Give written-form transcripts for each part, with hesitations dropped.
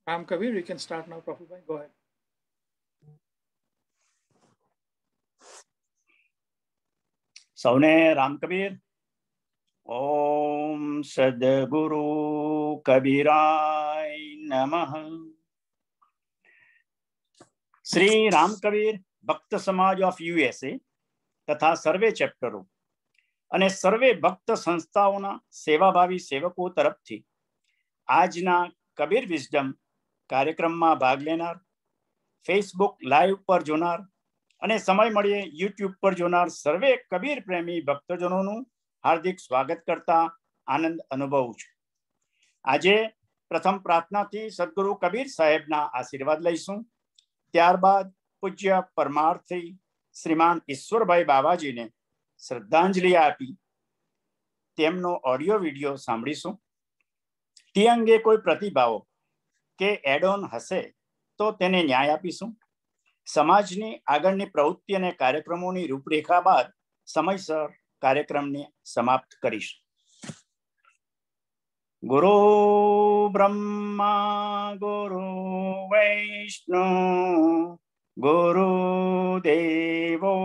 Ram Kabir, you can start now, Prabhu Bhai. Go ahead. સૌને રામ કબીર. ઓમ સદગુરુ કબીરાય નમઃ. શ્રી રામ કબીર ભક્ત સમાજ ઓફ યુએસએ તથા સર્વે ચેપ્ટરો અને સર્વે ભક્ત સંસ્થાઓના સેવાભાવી સેવકો તરફથી આજના કબીર વિઝડમ કાર્યક્રમમાં ભાગ લેનાર, ફેસબુક લાઈવ પર જોનાર અને સમય મળીએ યુટ્યુબ પર જોનાર સર્વે કબીર પ્રેમી ભક્તજનોનું હાર્દિક સ્વાગત કરતા આનંદ અનુભવું છું. આજે પ્રથમ પ્રાર્થનાથી સદગુરુ કબીર સાહેબના આશીર્વાદ લઈશું. ત્યારબાદ પૂજ્ય પરમાર્થી શ્રીમાન ઈશ્વરભાઈ બાવાજીને શ્રદ્ધાંજલિ આપી તેમનો ઓડિયો વિડીયો સાંભળીશું. તે અંગે કોઈ પ્રતિભાવો કે એડ ઓન હશે તો તેને ન્યાય આપીશું. સમાજની આગળની પ્રવૃત્તિ અને કાર્યક્રમોની રૂપરેખા બાદ સમયસર કાર્યક્રમને સમાપ્ત કરીશું. ગુરુ બ્રહ્મા ગુરુ વૈષ્ણવ ગુરુ દેવો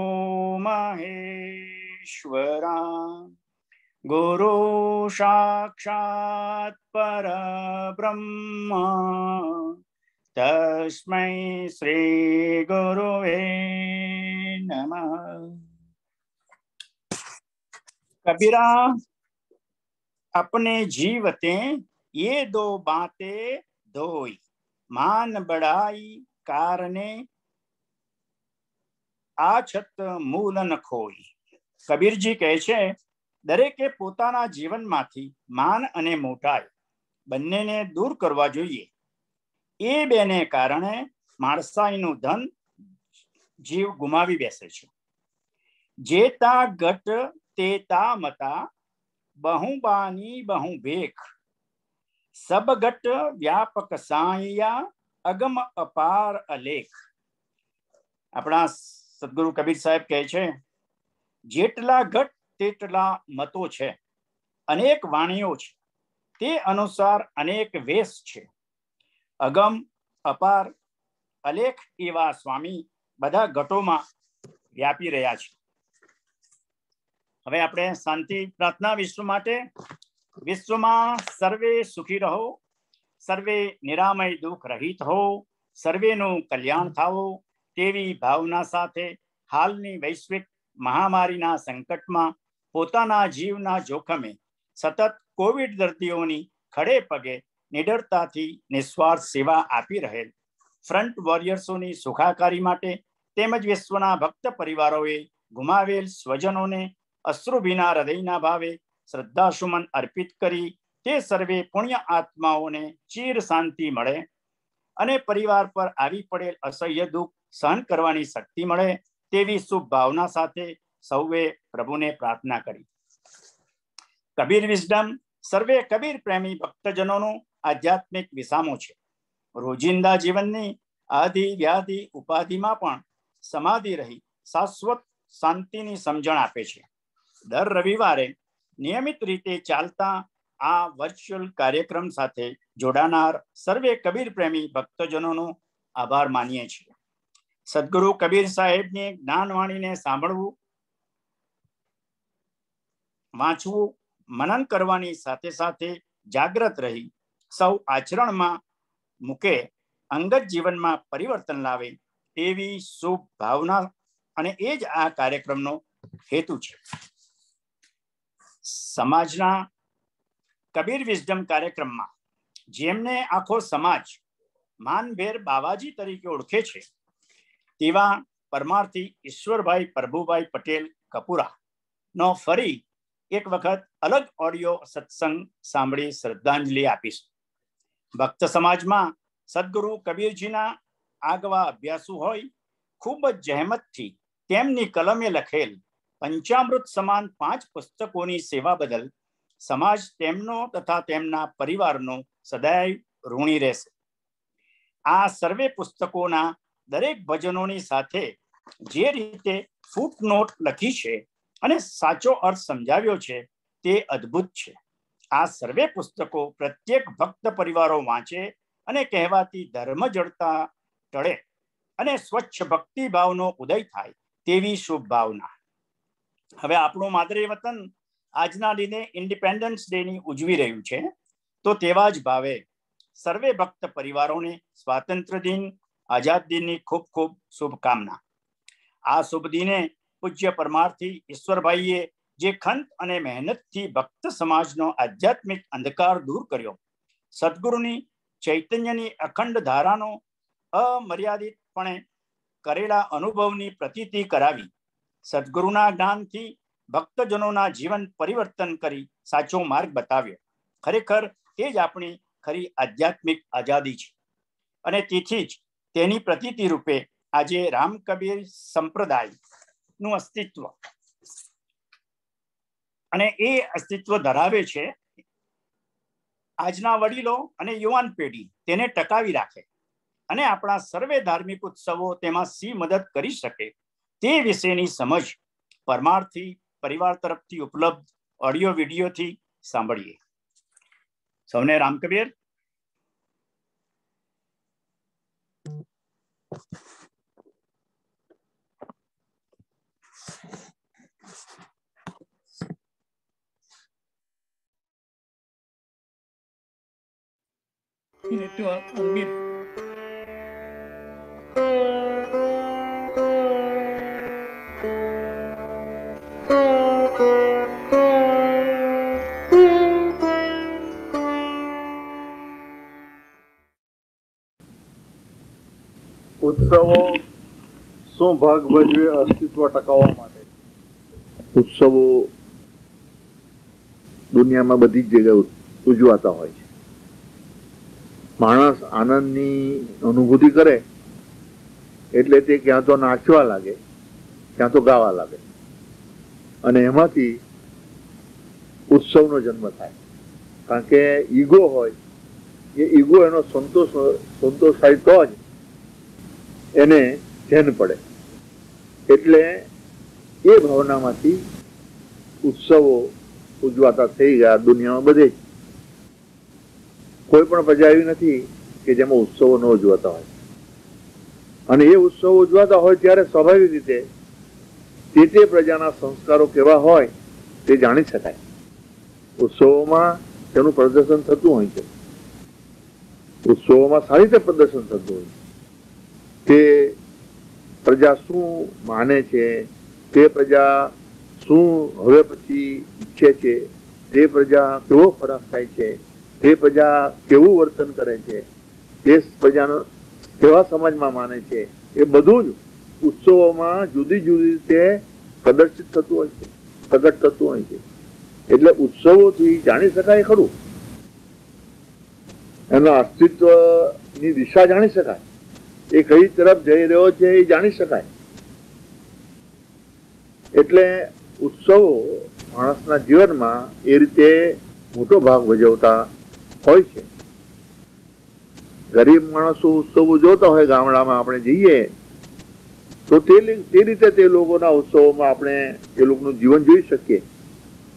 મહેશ્વરા ગુરુ સાક્ષાત પરબ્રહ્મા તસ્મૈ શ્રી ગુરુવે નમઃ. कबीरा अपने जीवते ये दो बातें धोई मान बढ़ाई कारणे आछत मूल न खोई. કબીરજી કહે છે, દરેકે પોતાના જીવનમાંથી માન અને મોટાઈ બંનેને દૂર કરવા જોઈએ. એ બેને કારણે માણસાઈનું ધન જીવ ગુમાવી બેસે છે. જેતા ગટ તેતા મતા બહુબાની બહુ ભેખ સબ ગટ વ્યાપક સાયા અગમ અપાર અલેખ. આપણા સદગુરુ કબીર સાહેબ કહે છે, જેટલા ઘટ તેટલા મતો છે, અનેક વાણીઓ છે, તે અનુસાર અનેક વેશ છે. અગમ અપાર અલેખ એવા સ્વામી બધા ઘટોમાં વ્યાપી રહ્યા છે. હવે આપણે શાંતિ પ્રાર્થના વિશ્વ માટે. વિશ્વમાં સર્વે સુખી રહો, સર્વે નિરામય દુઃખ રહિત હો, સર્વેનું કલ્યાણ થાવો તેવી ભાવના સાથે હાલની વૈશ્વિક મહામારીના સંકટમાં પોતાના જીવના જોખમે સતત કોવિડ દર્દીઓની ખડે પગે નિડરતાથી નિસ્વાર્થ સેવા આપી રહેલ ફ્રન્ટ વોરિયર્સોની સુખાકારી માટે તેમજ વિશ્વના ભક્ત પરિવારોએ ગુમાવેલ સ્વજનોને અશ્રુભીના હૃદયના ભાવે શ્રદ્ધાસુમન અર્પિત કરી તે સર્વે પુણ્ય આત્માઓને ચીર શાંતિ મળે અને પરિવાર પર આવી પડેલ અસહ્ય દુઃખ સહન કરવાની શક્તિ મળે તેવી શુભ ભાવના સાથે સૌએ પ્રભુને પ્રાર્થના કરી. કબીર વિઝડમ સર્વે કબીર પ્રેમી ભક્તજનોનો આધ્યાત્મિક વિસામો છે. રોજિંદા જીવનની આદિ વ્યાધિ ઉપાધિમાં પણ સમાધિ રહી શાશ્વત શાંતિની સમજણ આપે છે. દર રવિવારે નિયમિત રીતે ચાલતા આ વર્ચ્યુઅલ કાર્યક્રમ સાથે જોડાનાર સર્વે કબીર પ્રેમી ભક્તજનોનો આભાર માનીએ છીએ. સદગુરુ કબીર સાહેબની જ્ઞાનવાણીને સાંભળવું, વાંચવું, મનન કરવાની સાથે સાથે જાગ્રત રહી સૌ આચરણમાં મૂકે, અંગત જીવનમાં પરિવર્તન લાવે તેવી શુભ ભાવના અને એ જ આ કાર્યક્રમનો હેતુ છે. સમાજના કબીર વિઝડમ કાર્યક્રમમાં જેમને આખો સમાજ માનભેર બાવાજી તરીકે ઓળખે છે તેવા પરમાર્થી ઈશ્વરભાઈ પ્રભુભાઈ પટેલ કપુરા નો ફરી એક વખત અલગ ઓડિયો સત્સંગ સાંભળી શ્રદ્ધાંજલિ આપીશું. ભક્ત સમાજમાં સદગુરુ કબીરજીના આગવા અભ્યાસુ હોય ખૂબ જ જહેમતથી તેમની કલમે લખેલ પંચામૃત સમાન 5 પુસ્તકોની સેવા બદલ સમાજ તેમનો તથા તેમના પરિવારનો સદૈવ ઋણી રહેશે. આ સર્વે પુસ્તકોના દરેક ભજનોની સાથે જે રીતે ફૂટનોટ લખી છે અને સાચો અર્થ સમજાવ્યો છે તે અદ્ભુત છે. આ સર્વે પુસ્તકો પ્રત્યેક ભક્ત પરિવારો વાંચે અને કહેવાતી ધર્મ જડતા ટળે અને સ્વચ્છ ભક્તિ ભાવનો ઉદય થાય તેવી શુભ ભાવના. હવે આપણું માદરે વતન આજના દિને ઇન્ડિપેન્ડન્સ ડે ની ઉજવી રહ્યું છે, તો તેવા જ ભાવે સર્વે ભક્ત પરિવારોને સ્વાતંત્ર્ય દિન, આઝાદ દિનની ખૂબ ખૂબ શુભકામના. આ શુભ દિને પૂજ્ય પરમાર્થી ઈશ્વરભાઈએ જે ખંત અને મહેનતથી ભક્ત સમાજનો આધ્યાત્મિક અંધકાર દૂર કર્યો, સદગુરુની ચૈતન્યની અખંડ ધારાનો અમર્યાદિતપણે કરેલા અનુભવની પ્રતીતિ કરાવી, સદગુરુના જ્ઞાનથી ભક્તજનોના જીવન પરિવર્તન કરી સાચો માર્ગ બતાવ્યો. ખરેખર તે જ આપણી ખરી આધ્યાત્મિક આઝાદી છે. અને તેથી જ તેની પ્રતીતિ રૂપે આજે રામકબીર સંપ્રદાય નું અસ્તિત્વ અને એ અસ્તિત્વ ધરાવે છે. આજના વડીલો અને યુવાન પેઢી તેને ટકાવી રાખે અને આપણા સર્વે ધાર્મિક ઉત્સવો તેમાં સી મદદ કરી શકે તે વિશેની સમજ પરમાર્થી પરિવાર તરફથી ઉપલબ્ધ ઓડિયો વિડીયોથી સાંભળીએ. સૌને Ramkabir. You need to unmute. ઉત્સવો શું ભાગ ભજવે અસ્તિત્વ ટકાવવા માટે? ઉત્સવો દુનિયામાં બધી જ જગ્યાએ ઉજવાતા હોય છે. માણસ આનંદની અનુભૂતિ કરે એટલે તે ક્યાં તો નાચવા લાગે, ક્યાં તો ગાવા લાગે, અને એમાંથી ઉત્સવનો જન્મ થાય. કારણ કે ઈગો હોય, એ ઈગો એનો સંતોષ થાય તો જ એને ધ્યાન પડે. એટલે એ ભાવનામાંથી ઉત્સવો ઉજવાતા થઈ ગયા દુનિયામાં બધે જ. કોઈ પણ પ્રજા એવી નથી કે જેમાં ઉત્સવો ન ઉજવાતા હોય. અને એ ઉત્સવો ઉજવાતા હોય ત્યારે સ્વાભાવિક રીતે તે પ્રજાના સંસ્કારો કેવા હોય તે જાણી શકાય. ઉત્સવોમાં તેનું પ્રદર્શન થતું હોય છે. ઉત્સવોમાં સારી રીતે પ્રદર્શન થતું હોય છે. તે પ્રજા શું માને છે, તે પ્રજા શું હવે પછી ઈચ્છે છે, તે પ્રજા કેવો ખોરાક ખાય છે, તે પ્રજા કેવું વર્તન કરે છે, તે પ્રજાનો કેવા સમાજમાં માને છે, એ બધું જ ઉત્સવોમાં જુદી જુદી રીતે પ્રદર્શિત થતું હોય છે, પ્રગટ થતું હોય છે. એટલે ઉત્સવોથી જાણી શકાય ખરું, એના અસ્તિત્વની દિશા જાણી શકાય, એ કઈ તરફ જઈ રહ્યો છે એ જાણી શકાય. એટલે ઉત્સવો માણસના જીવનમાં એ રીતે મોટો ભાગ ભજવતા હોય છે. ગરીબ માણસો ઉત્સવો જોતા હોય, ગામડામાં આપણે જઈએ તો તે રીતે તે લોકોના ઉત્સવોમાં આપણે એ લોકોનું જીવન જોઈ શકીએ.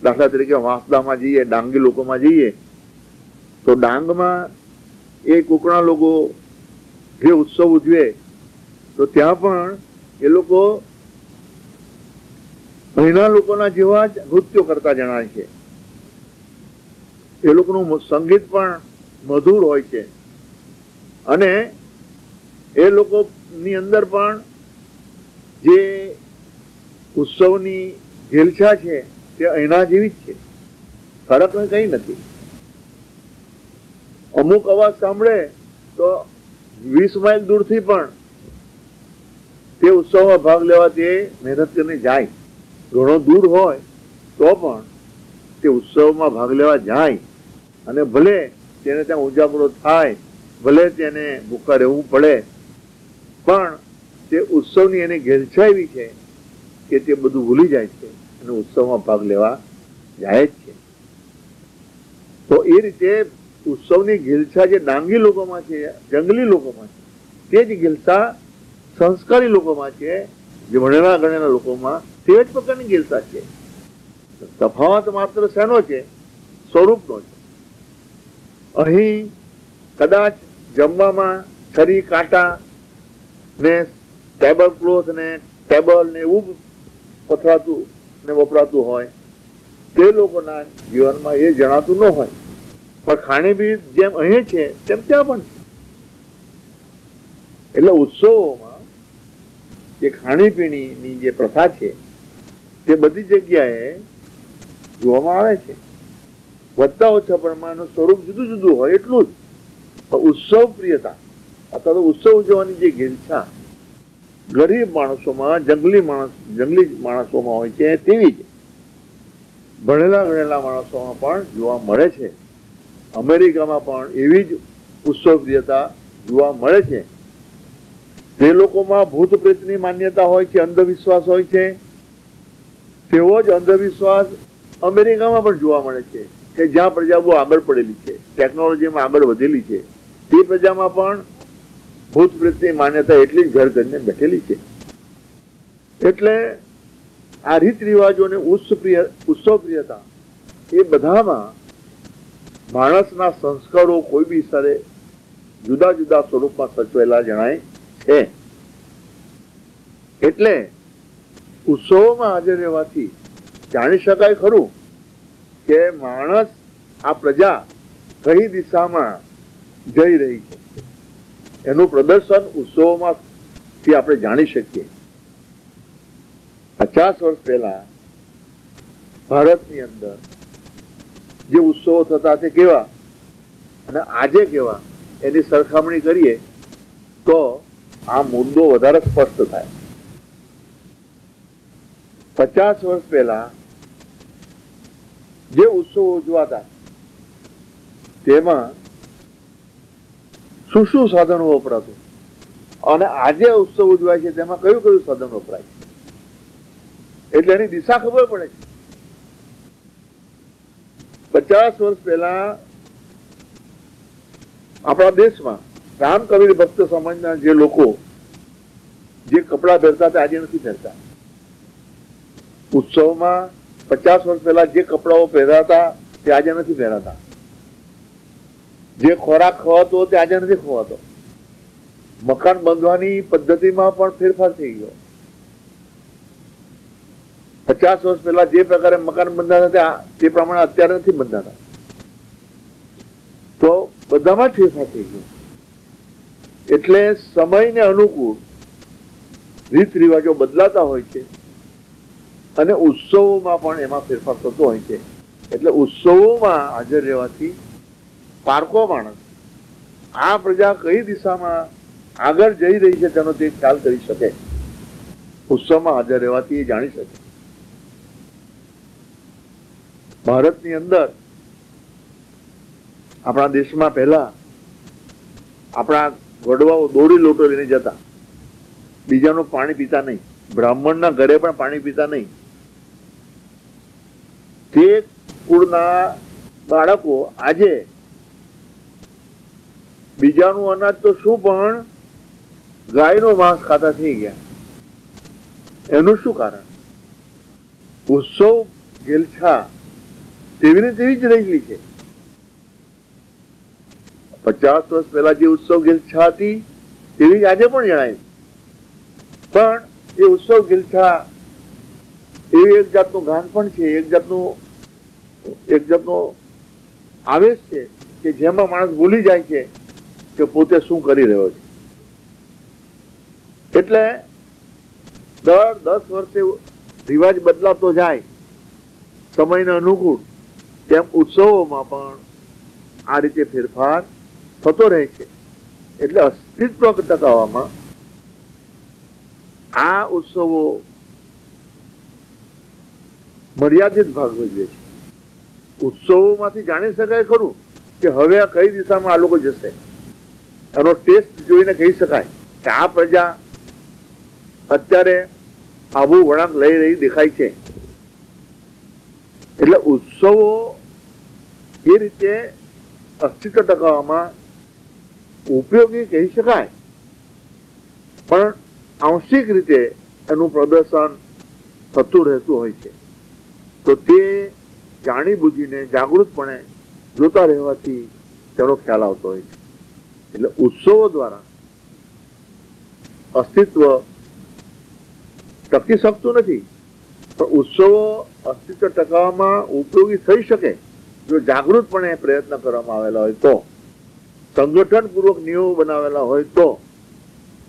દાખલા તરીકે વાંસદામાં જઈએ, ડાંગી લોકોમાં જઈએ તો ડાંગમાં એ કોકણા લોકો જે ઉત્સવ ઉજવે તો ત્યાં પણ એ લોકો અહીંના લોકોના જેવા જ નૃત્યો કરતા જણાય છે. એ લોકોનું સંગીત પણ મધુર હોય છે અને એ લોકોની અંદર પણ જે ઉત્સવની ઘેલછા છે તે અહીંના જેવી જ છે. ફરક કઈ નથી. અમુક અવાજ સાંભળે તો 20 માઇલ દૂરથી પણ તે ઉત્સવમાં ભાગ લેવા તે મહેનત કરીને જાય. ઘણો દૂર હોય તો પણ તે ઉત્સવમાં ભાગ લેવા જાય અને ભલે તેને ત્યાં ઉજાગરો થાય, ભલે તેને ભૂખા રહેવું પડે, પણ તે ઉત્સવની એની ઘેલછા એવી છે કે તે બધું ભૂલી જાય છે અને ઉત્સવમાં ભાગ લેવા જાય જ છે. તો એ રીતે ઉત્સવની ઘેલછા જે ડાંગી લોકોમાં છે, જંગલી લોકોમાં છે, તે જ ઘેલછા સંસ્કારી લોકોમાં છે, જે ભણેલા ગણેલા લોકોમાં તે જ પ્રકારની ઘેલછા છે. તફાવત માત્ર શેનો છે? સ્વરૂપનો છે. અહીં કદાચ જમવામાં છરી કાંટા ને ટેબલ ક્લોથ ને ટેબલ ને એવું પથરાતું ને વપરાતું હોય, તે લોકોના જીવનમાં એ જણાતું ન હોય, પણ ખાણીપીણી જેમ અહીં છે તેમ ત્યાં પણ છે. એટલે ઉત્સવોમાં જે ખાણીપીણીની જે પ્રથા છે તે બધી જગ્યાએ જોવામાં આવે છે. વધતા ઓછા પ્રમાણનું સ્વરૂપ જુદું જુદું હોય એટલું જ. ઉત્સવ પ્રિયતા અથવા તો ઉત્સવ ઉજવવાની જે ઘેલછા ગરીબ માણસોમાં, જંગલી માણસોમાં હોય છે, તેવી જ ભણેલા ગણેલા માણસોમાં પણ જોવા મળે છે. અમેરિકામાં પણ એવી જ ઉત્સવ પ્રિયતા જોવા મળે છે. જે લોકોમાં ભૂત પ્રેતની માન્યતા હોય છે, અંધવિશ્વાસ હોય છે, તેવો જ અંધવિશ્વાસ અમેરિકામાં પણ જોવા મળે છે કે જ્યાં પ્રજા બહુ આગળ પડેલી છે, ટેકનોલોજીમાં આગળ વધેલી છે, તે પ્રજામાં પણ ભૂત પ્રેતની માન્યતા એટલી જ ઘર કરીને બેઠેલી છે. એટલે આ રીત રિવાજો અને ઉત્સવ પ્રિયતા એ બધામાં માણસના સંસ્કારો કોઈ બી સ્તરે જુદા જુદા સ્વરૂપમાં સચવેલા જણાય છે. એટલે ઉત્સવોમાં હાજર રહેવાથી જાણી શકાય ખરું કે માણસ, આ પ્રજા કઈ દિશામાં જઈ રહી છે. એનું પ્રદર્શન ઉત્સવોમાંથી આપણે જાણી શકીએ. 50 વર્ષ પહેલા ભારતની અંદર જે ઉત્સવો થતા તે કેવા અને આજે કેવા એની સરખામણી કરીએ તો આ મુદ્દો વધારે સ્પષ્ટ થાય. 50 વર્ષ પહેલા જે ઉત્સવો ઉજવાતા તેમાં શું શું સાધનો વપરાતું અને આજે ઉત્સવ ઉજવાય છે તેમાં કયું કયું સાધન વપરાય છે, એટલે એની દિશા ખબર પડે છે. 50 વર્ષ પહેલા આપણા દેશમાં રામકબીર ભક્ત સમાજના જે લોકો જે કપડા પહેરતા તે આજે નથી પહેરતા. ઉત્સવમાં 50 વર્ષ પહેલા જે કપડાઓ પહેરાતા તે આજે નથી પહેરાતા. જે ખોરાક ખવાતો તે આજે નથી ખવાતો. મકાન બાંધવાની પદ્ધતિમાં પણ ફેરફાર થઈ ગયો. 50 વર્ષ પહેલા જે પ્રકારે મકાન બંધાતા તે પ્રમાણે અત્યારે નથી બંધાતા. તો બધામાં જ ફેરફાર થઈ ગયો. એટલે સમયને અનુકૂળ રીત રિવાજો બદલાતા હોય છે અને ઉત્સવોમાં પણ એમાં ફેરફાર થતો હોય છે. એટલે ઉત્સવોમાં હાજર રહેવાથી પારકો માણસ આ પ્રજા કઈ દિશામાં આગળ જઈ રહી છે તેનો તે ખ્યાલ કરી શકે. ઉત્સવમાં હાજર રહેવાથી એ જાણી શકે. ભારતની અંદર આપણા દેશમાં પહેલા આપણા વડવાઓ દોરી લોટો લઈને જતા, બીજાનું પાણી પીતા નહીં, બ્રાહ્મણના ઘરે પણ પાણી પીતા નહીં. તે કુળના બાળકો આજે બીજાનું અનાજ તો શું પણ ગાયનો માંસ ખાતા થઈ ગયા. એનું શું કારણ? ઉત્સવ ગેલછા તેવી ને તેવી જ રહેલી છે. 50 વર્ષ પહેલા જે ઉત્સવ ગેલછા હતી તેવી આજે પણ જણાય. પણ એ ઉત્સવ ગેલછા એ એક જાતનું ગાન પણ છે, એક જાતનો આવેશ છે કે જેમાં માણસ ભૂલી જાય છે કે પોતે શું કરી રહ્યો છે. એટલે દર 10 વર્ષે રિવાજ બદલાતો જાય સમયને અનુકૂળ, તેમ ઉત્સવોમાં પણ આ રીતે ફેરફાર થતો રહે છે. એટલે અસ્તિત્વ ટકાવવામાં આ ઉત્સવો મર્યાદિત ભાગ ભજવે છે. ઉત્સવોમાંથી જાણી શકાય ખરું કે હવે આ કઈ દિશામાં આ લોકો જશે. એનો ટેસ્ટ જોઈને કહી શકાય કે આ પ્રજા અત્યારે આબુ વળાંક લઈ રહી દેખાય છે. એટલે ઉત્સવો એ રીતે અસ્તિત્વ ટકાવવામાં ઉપયોગી કહી શકાય, પણ આંશિક રીતે એનું પ્રદર્શન થતું રહેતું હોય છે. તો તે જાણી બુજીને જાગૃતપણે જોતા રહેવાથી તેનો ખ્યાલ આવતો હોય છે. એટલે ઉત્સવો દ્વારા અસ્તિત્વ ટકી શકતું નથી, પણ ઉત્સવો અસ્તિત્વ ટકાવવામાં ઉપયોગી થઈ શકે જો જાગૃતપણે પ્રયત્ન કરવામાં આવેલા હોય તો, સંગઠન પૂર્વક નિયમો બનાવેલા હોય તો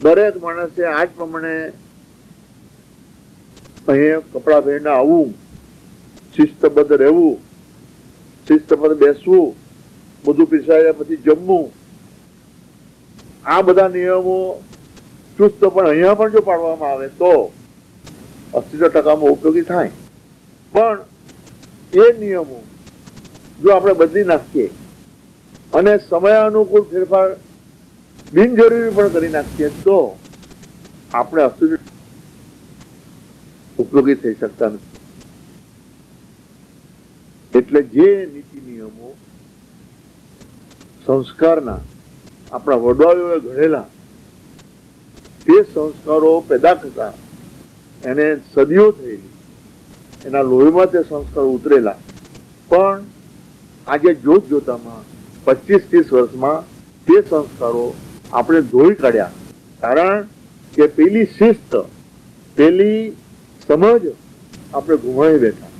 દરેક માણસે આ જ પ્રમાણે અહીંયા કપડા પહેરીને આવવું, શિસ્તબદ્ધ રહેવું, શિસ્તબદ્ધ બેસવું, બધું પીસાયા પછી જમવું, આ બધા નિયમો ચુસ્ત પણ અહીંયા પણ જો પાડવામાં આવે તો અસ્તિત્વ ટકામાં ઉપયોગી થાય. પણ એ નિયમો જો આપણે બદલી નાખીએ અને સમયાનુકૂળ ફેરફાર બિનજરૂરી પણ કરી નાખીએ તો આપણે અસ્તિત્વ ઉપયોગી થઈ શકતા નથી. એટલે જે નીતિ નિયમો સંસ્કારના આપણા વડાઓએ ઘડેલા તે સંસ્કારો પેદા કરતા એને સદીઓ થયેલી, એના લોહીમાં તે સંસ્કારો ઉતરેલા, પણ આજે જોત જોતામાં 25-30 વર્ષમાં તે સંસ્કારો આપણે ધોઈ કાઢ્યા. કારણ કે પેલી શિસ્ત, પેલી સમજ આપણે ગુમાવી બેઠા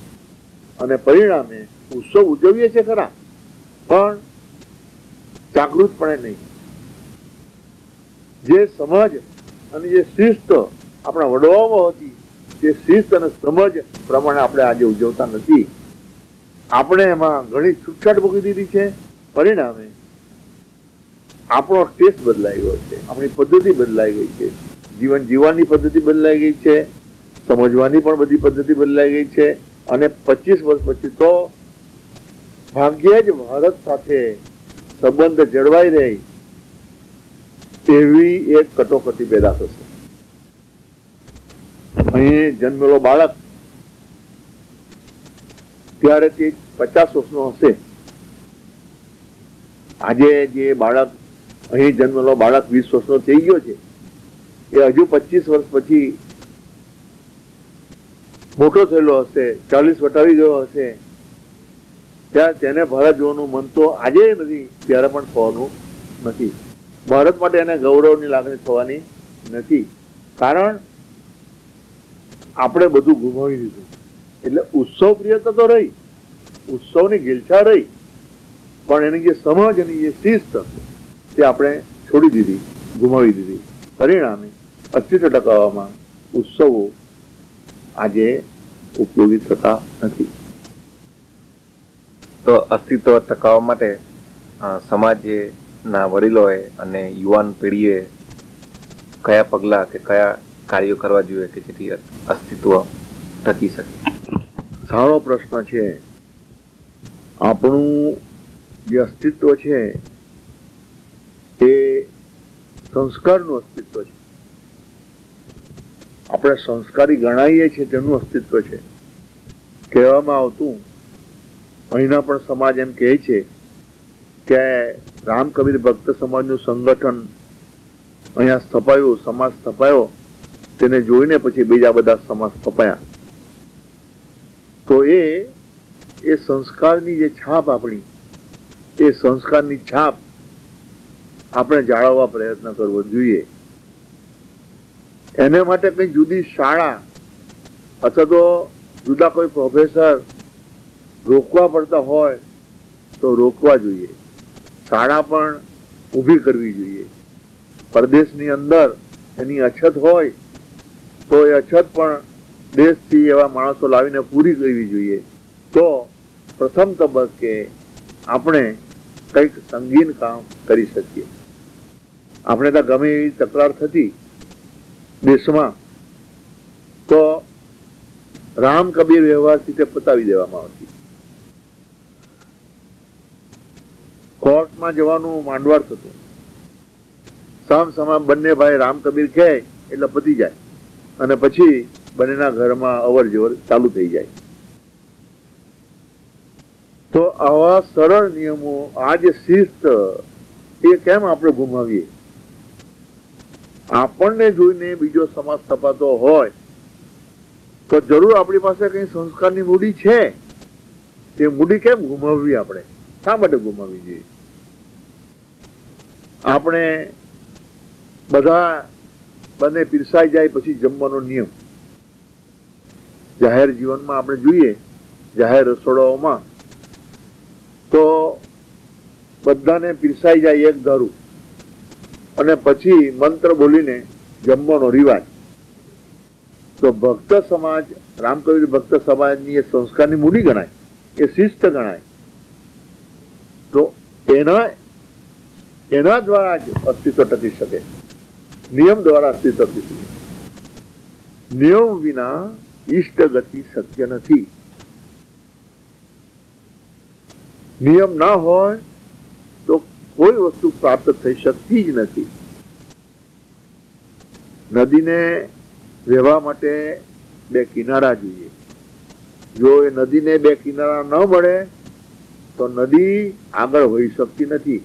અને પરિણામે ઉત્સવ ઉજવીએ છીએ ખરા, પણ જાગૃતપણે નહીં. જે સમજ અને જે શિસ્ત આપણા વડવાઓમાં હતી તે શિસ્ત અને સમજ પ્રમાણે આપણે આજે ઉજવતા નથી. આપણે એમાં ઘણી છૂટછાટ મૂકી દીધી છે. પરિણામે આપણો ટેસ્ટ બદલાઈ ગયો છે, આપણી પદ્ધતિ બદલાઈ ગઈ છે, જીવન જીવવાની પદ્ધતિ બદલાઈ ગઈ છે, સમજવાની પણ બધી પદ્ધતિ બદલાઈ ગઈ છે. અને 25 વર્ષ પછી તો ભાગ્યે જ ભારત સાથે સંબંધ જળવાઈ રહે એવી એક કટોકટી પેદા થશે. અહીં જન્મેલો બાળક ત્યારે તે 50 વર્ષનો હશે. આજે જે બાળક અહીં જન્મેલો બાળક 20 વર્ષનો થઈ ગયો છે એ હજુ 25 વર્ષ પછી મોટો થયેલો હશે, 40 વટાવી ગયો હશે, ત્યાં તેને ભારત જોવાનું મન તો આજે નથી, ત્યારે પણ થવાનું નથી. ભારત માટે એને ગૌરવની લાગણી થવાની નથી, કારણ આપણે બધું ગુમાવી દીધું. એટલે ઉત્સવ પ્રિયતા તો રહી, ઉત્સવની ગિલછા રહી, પણ એની જે સમજ અને જે શિસ્ત તે આપણે છોડી દીધી, ગુમાવી દીધી. પરિણામે અસ્તિત્વ ટકાવવામાં ઉત્સવો આજે ઉપયોગી થતા નથી. તો અસ્તિત્વ ટકાવવા માટે સમાજના વડીલોએ અને યુવાન પેઢીએ કયા પગલા કે કયા કાર્યો કરવા જોઈએ કે જેથી અસ્તિત્વ ટકી શકે? સારો પ્રશ્ન છે. આપણું જે અસ્તિત્વ છે એ સંસ્કારનું અસ્તિત્વ છે. આપણે સંસ્કારી ગણાઈએ છીએ તેનું અસ્તિત્વ છે. કહેવામાં આવતું, અહીંના પણ સમાજ એમ કહે છે કે રામ કબીર ભક્ત સમાજનું સંગઠન અહીંયા સ્થપાયું, સમાજ સ્થપાયો, તેને જોઈને પછી બીજા બધા સમાજ સ્થપાયા. તો એ સંસ્કારની જે છાપ આપણી, એ સંસ્કારની છાપ આપણે જાળવવા પ્રયત્ન કરવો જોઈએ. એને માટે કઈ જુદી શાળા અથવા તો જુદા કોઈ પ્રોફેસર રોકવા પડતા હોય તો રોકવા જોઈએ. શાળા પણ ઊભી કરવી જોઈએ. પરદેશની અંદર એની અછત હોય તો એ અછત પણ દેશથી એવા માણસો લાવીને પૂરી કરવી જોઈએ. તો પ્રથમ તબક્કે આપણે કંઈક સંગીન કામ કરી શકીએ. આપણે ત્યાં ગમે એવી તકરાર થતી દેશમાં તો રામ કબીર વ્યવહારથી તે પતાવી દેવામાં આવતી. કોર્ટમાં જવાનું માંડવાર થતું. સામ સામા બંને ભાઈ રામ કબીર કહે એટલે પતી જાય અને પછી બંનેના ઘરમાં અવર જવર ચાલુ થઈ જાય. તો આવા સરળ નિયમો, આ જે શિસ્ત, એ કેમ આપણે ગુમાવીએ? આપણને જોઈને બીજો સમાજ સ્થપાતો હોય તો જરૂર આપણી પાસે કઈ સંસ્કારની મૂડી છે. તે મૂડી કેમ ગુમાવવી? આપણે શા માટે ગુમાવવી જોઈએ? આપણે બધા બંને પીરસાઈ જાય પછી જમવાનો નિયમ જાહેર જીવનમાં આપણે જોઈએ, જાહેર રસોડાઓમાં તો બધાને પીરસાઈ જાય એક ધારું અને પછી મંત્ર બોલીને જમવાનો રિવાજ. તો ભક્ત સમાજ, રામકબીર ભક્ત સમાજની એ સંસ્કારની મૂડી ગણાય, એ શિસ્ત ગણાય. તો એના દ્વારા જ અસ્તિત્વ ટકી શકે, નિયમ દ્વારા અસ્તિત્વ ટકી શકે. નિયમ વિના ઈષ્ટ ગતિ શક્ય નથી. નિયમ ના હોય તો કોઈ વસ્તુ પ્રાપ્ત થઈ શકતી જ નથી. નદીને વહેવા માટે બે કિનારા જોઈએ. જો એ નદીને બે કિનારા ન મળે તો નદી આગળ વહી શકતી નથી,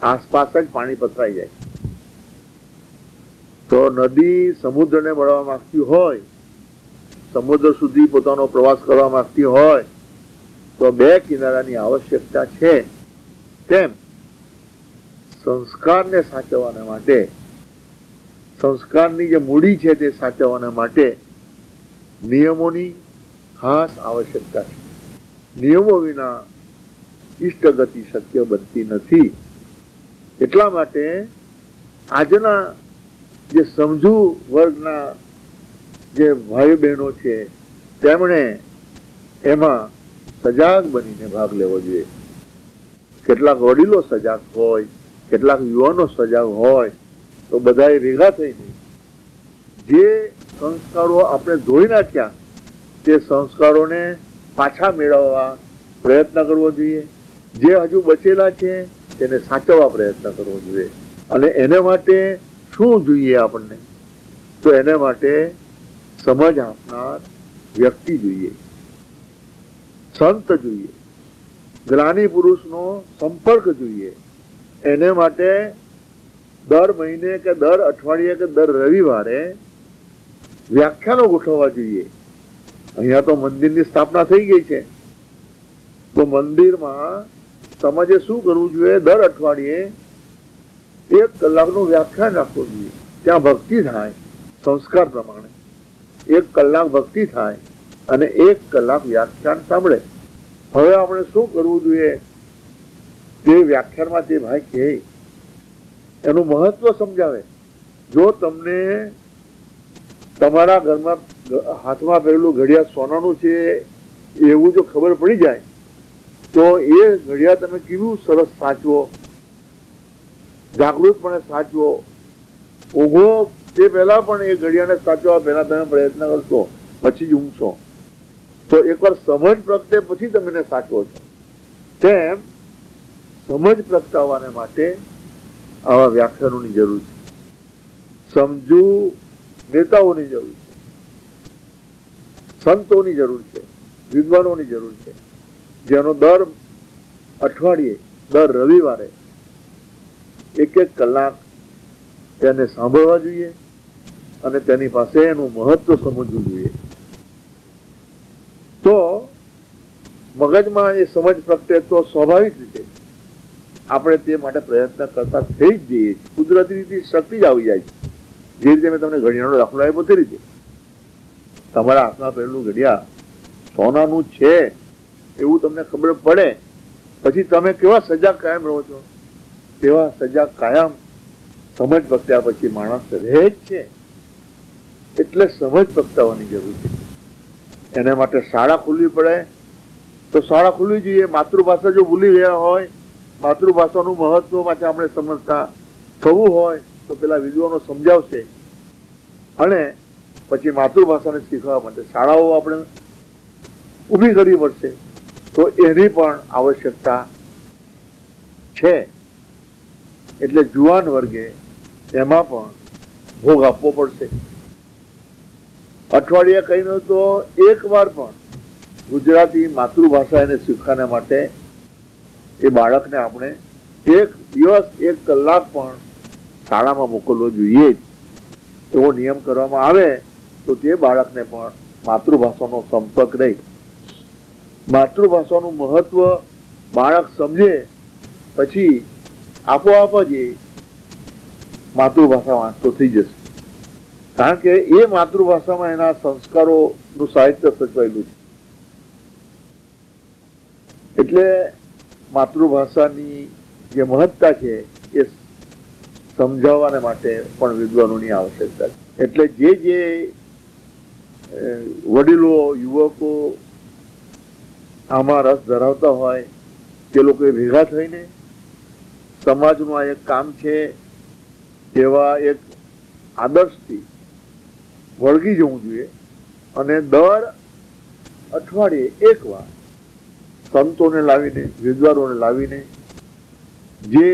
આસપાસ જ પાણી પથરાઈ જાય. તો નદી સમુદ્રને મળવા માંગતી હોય, સમુદ્ર સુધી પોતાનો પ્રવાસ કરવા માંગતી હોય તો બે કિનારાની આવશ્યકતા છે. તેમ સંસ્કારને સાચવવાના માટે, સંસ્કારની જે મૂડી છે તે સાચવવાના માટે નિયમોની ખાસ આવશ્યકતા છે. નિયમો વિના ઈષ્ટ ગતિ શક્ય બનતી નથી. એટલા માટે આજના જે સમજુ વર્ગના જે ભાઈ બહેનો છે તેમણે એમાં સજાગ બનીને ભાગ લેવો જોઈએ. કેટલાક વડીલો સજાગ હોય, કેટલાક યુવાનો સજાગ હોય, તો બધાએ ભેગા થઈને જે સંસ્કારો આપણે ધોઈ નાખ્યા તે સંસ્કારોને પાછા મેળવવા પ્રયત્ન કરવો જોઈએ. જે હજુ બચેલા છે તેને સાચવવા પ્રયત્ન કરવો જોઈએ. અને એને માટે શું જોઈએ આપણને? તો એને માટે સમજ આપનાર વ્યક્તિ જોઈએ, સંત જોઈએ, જ્ઞાની પુરુષનો સંપર્ક જોઈએ. એને માટે દર મહિને કે દર અઠવાડિયે કે દર રવિવારે વ્યાખ્યાનો ગોઠવવા જોઈએ. અહીંયા તો મંદિરની સ્થાપના થઈ ગઈ છે, તો મંદિરમાં સમાજે શું કરવું જોઈએ? દર અઠવાડિયે 1 કલાકનું વ્યાખ્યાન રાખવું જોઈએ. ત્યાં ભક્તિ થાય, સંસ્કાર પ્રમાણે 1 કલાક ભક્તિ થાય અને 1 કલાક વ્યાખ્યાન સાંભળે. હવે આપણે શું કરવું જોઈએ? તે વ્યાખ્યાનમાં તે ભાઈ કહે એનું મહત્વ સમજાવે. જો તમને તમારા ઘરમાં હાથમાં પહેરેલું ઘડિયાળ સોનાનું છે એવું જો ખબર પડી જાય તો એ ઘડિયાળ તમે કેવું સરસ સાચવો, જાગૃતપણે સાચવો. ઊંઘો તે પહેલા પણ એ ઘડિયાળને સાચવવા પહેલા તમે પ્રયત્ન કરશો, પછી જ ઊંઘશો. તો એકવાર સમજ પ્રગટે પછી તમે એને સાચવો છો. તેમ સમજ પ્રગટાવવાને માટે આવા વ્યાખ્યાનોની જરૂર છે, સમજુ નેતાઓની જરૂર છે, સંતોની જરૂર છે, વિદ્વાનોની જરૂર છે, જેનો દર અઠવાડિયે, દર રવિવારે 1 કલાક તેને સાંભળવા જોઈએ અને તેની પાસે એનું મહત્વ સમજવું જોઈએ. તો મગજમાં એ સમજ પ્રગટે તો સ્વાભાવિક રીતે આપણે તે માટે પ્રયત્ન કરતા થઈ જ જઈએ. કુદરતી રીતે શક્તિ જ આવી જાય છે. જે રીતે મેં તમને ઘડિયાળનો દાખલો આપ્યો તે રીતે તમારા હાથમાં પહેલું ઘડિયાળ સોનાનું છે એવું તમને ખબર પડે પછી તમે કેવા સજાગ કાયમ રહો છો? તેવા સજાગ કાયમ સમજ પ્રગટ્યા પછી માણસ રહે જ છે. એટલે સમજ પ્રગટાવવાની જરૂર છે. એને માટે શાળા ખુલવી પડે તો શાળા ખુલવી જોઈએ. માતૃભાષા જો ભૂલી ગયા હોય, માતૃભાષાનું મહત્વ પાછા આપણે સમજતા થવું હોય તો પેલા વિદ્વાનો સમજાવશે અને પછી માતૃભાષાને શીખવા માટે શાળાઓ આપણે ઊભી કરવી પડશે. તો એની પણ આવશ્યકતા છે. એટલે જુવાન વર્ગે એમાં પણ ભોગ આપવો પડશે. અઠવાડિયે કઈ ન તો 1 વાર પણ ગુજરાતી માતૃભાષા એને શીખવાના માટે એ બાળકને આપણે 1 દિવસ 1 કલાક પણ શાળામાં મોકલવો જોઈએ જ. એવો નિયમ કરવામાં આવે તો તે બાળકને પણ માતૃભાષાનો સંપર્ક રહે. માતૃભાષાનું મહત્વ બાળક સમજે પછી આપોઆપ જ માતૃભાષા વાંચતો થઈ જશે, કારણ કે એ માતૃભાષામાં એના સંસ્કારોનું સાહિત્ય સચવાયેલું છે. એટલે માતૃભાષાની જે મહત્તા છે એ સમજાવવાને માટે પણ વિદ્વાનોની આવશ્યકતા છે. એટલે જે વડીલો, યુવકો આમાં રસ ધરાવતા હોય તે લોકોએ ભેગા થઈને સમાજનું આ એક કામ છે એવા એક આદર્શથી વળગી જવું જોઈએ અને દર અઠવાડિયે એકવાર સંતોને લાવીને, વિદ્વાનોને લાવીને જે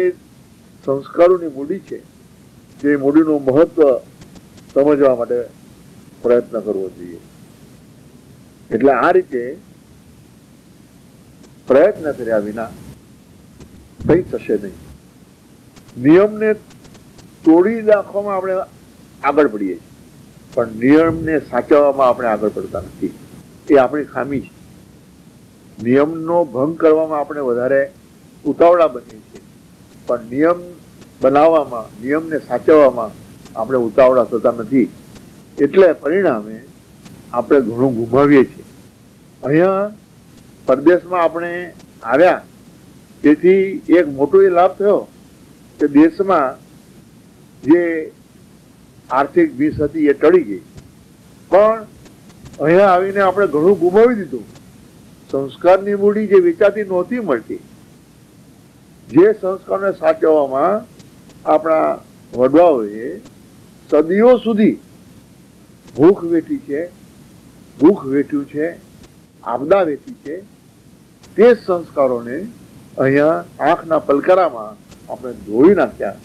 સંસ્કારોની મૂડી છે તે મૂડીનું મહત્વ સમજવા માટે પ્રયત્ન કરવો જોઈએ. એટલે આ રીતે પ્રયત્ન કર્યા વિના કંઈ થશે નહીં. નિયમને તોડી નાખવામાં આપણે આગળ પડીએ છીએ, પણ નિયમને સાચવવામાં આપણે આગળ પડતા નથી. એ આપણી ખામી છે. નિયમનો ભંગ કરવામાં આપણે વધારે ઉતાવળા બનીએ છીએ, પણ નિયમ બનાવવામાં, નિયમને સાચવવામાં આપણે ઉતાવળા થતા નથી. એટલે પરિણામે આપણે ઘણું ગુમાવીએ છીએ. અહીંયા પરદેશમાં આપણે આવ્યા તેથી એક મોટો એ લાભ થયો કે દેશમાં જે આર્થિક ભીસ હતી એ ટળી ગઈ, પણ અહીંયા આવીને આપણે ઘણું ગુમાવી દીધું. સંસ્કારની મૂડી જે વેચાતી નહોતી મળતી, જે સંસ્કારને સાચવવામાં આપણા વડવાઓએ સદીઓ સુધી ભૂખ વેઠી છે, દુઃખ વેઠ્યું છે, આપદા વેઠી છે, તે સંસ્કારોને અહીંયા આંખના પલકારામાં આપણે ધોઈ નાખ્યા.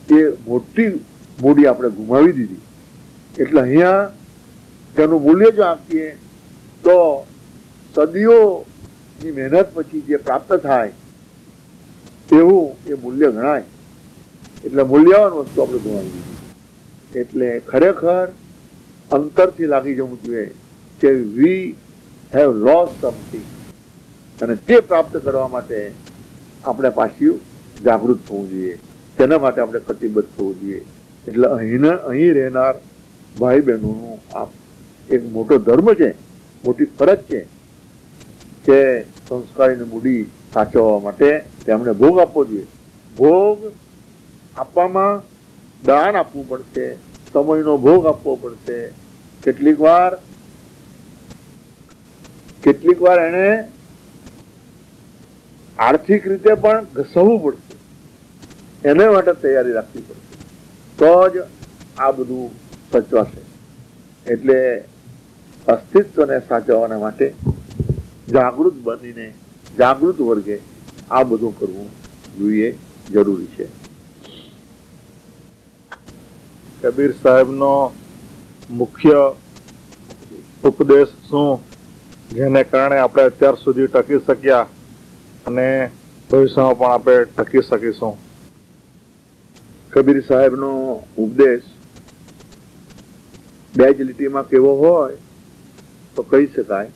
એ મોટી મૂડી આપણે ગુમાવી દીધી. એટલે અહીંયા તેનું મૂલ્ય જો આપીએ તો સદીઓની મહેનત પછી જે પ્રાપ્ત થાય એવું એ મૂલ્ય ગણાય. એટલે મૂલ્યવાન વસ્તુ આપણે ગુમાવી દીધી. એટલે ખરેખર અંતરથી લાગી જવું જોઈએ કે વી હેવ લોસ્ટ સમથિંગ, અને તે પ્રાપ્ત કરવા માટે આપણે પાછું જાગૃત થવું જોઈએ. તેના માટે આપણે કટિબદ્ધ થવું જોઈએ. એટલે અહીં રહેનાર ભાઈ બહેનોનું આ એક મોટો ધર્મ છે, મોટી ફરજ છે કે સંસ્કારની મૂડી સાચવવા માટે તેમણે ભોગ આપવો જોઈએ. ભોગ આપવામાં દાન આપવું પડશે, સમયનો ભોગ આપવો પડશે. કેટલીક વાર એને આર્થિક રીતે પણ ઘસવું પડશે. એને માટે તૈયારી રાખવી પડશે, તો જ આ બધું સચવાશે. એટલે અસ્તિત્વને સાચવવાના માટે જાગૃત બનીને, જાગૃત વર્ગે આ બધું કરવું જોઈએ, જરૂરી છે. કબીર સાહેબનો મુખ્ય ઉપદેશ શું, જેને કારણે આપણે અત્યાર સુધી ટકી શક્યા અને ભવિષ્યમાં પણ આપણે ટકી શકીશું? કબીર સાહેબનો ઉપદેશ બે જ લીટીમાં કેવો હોય તો કહી શકાય,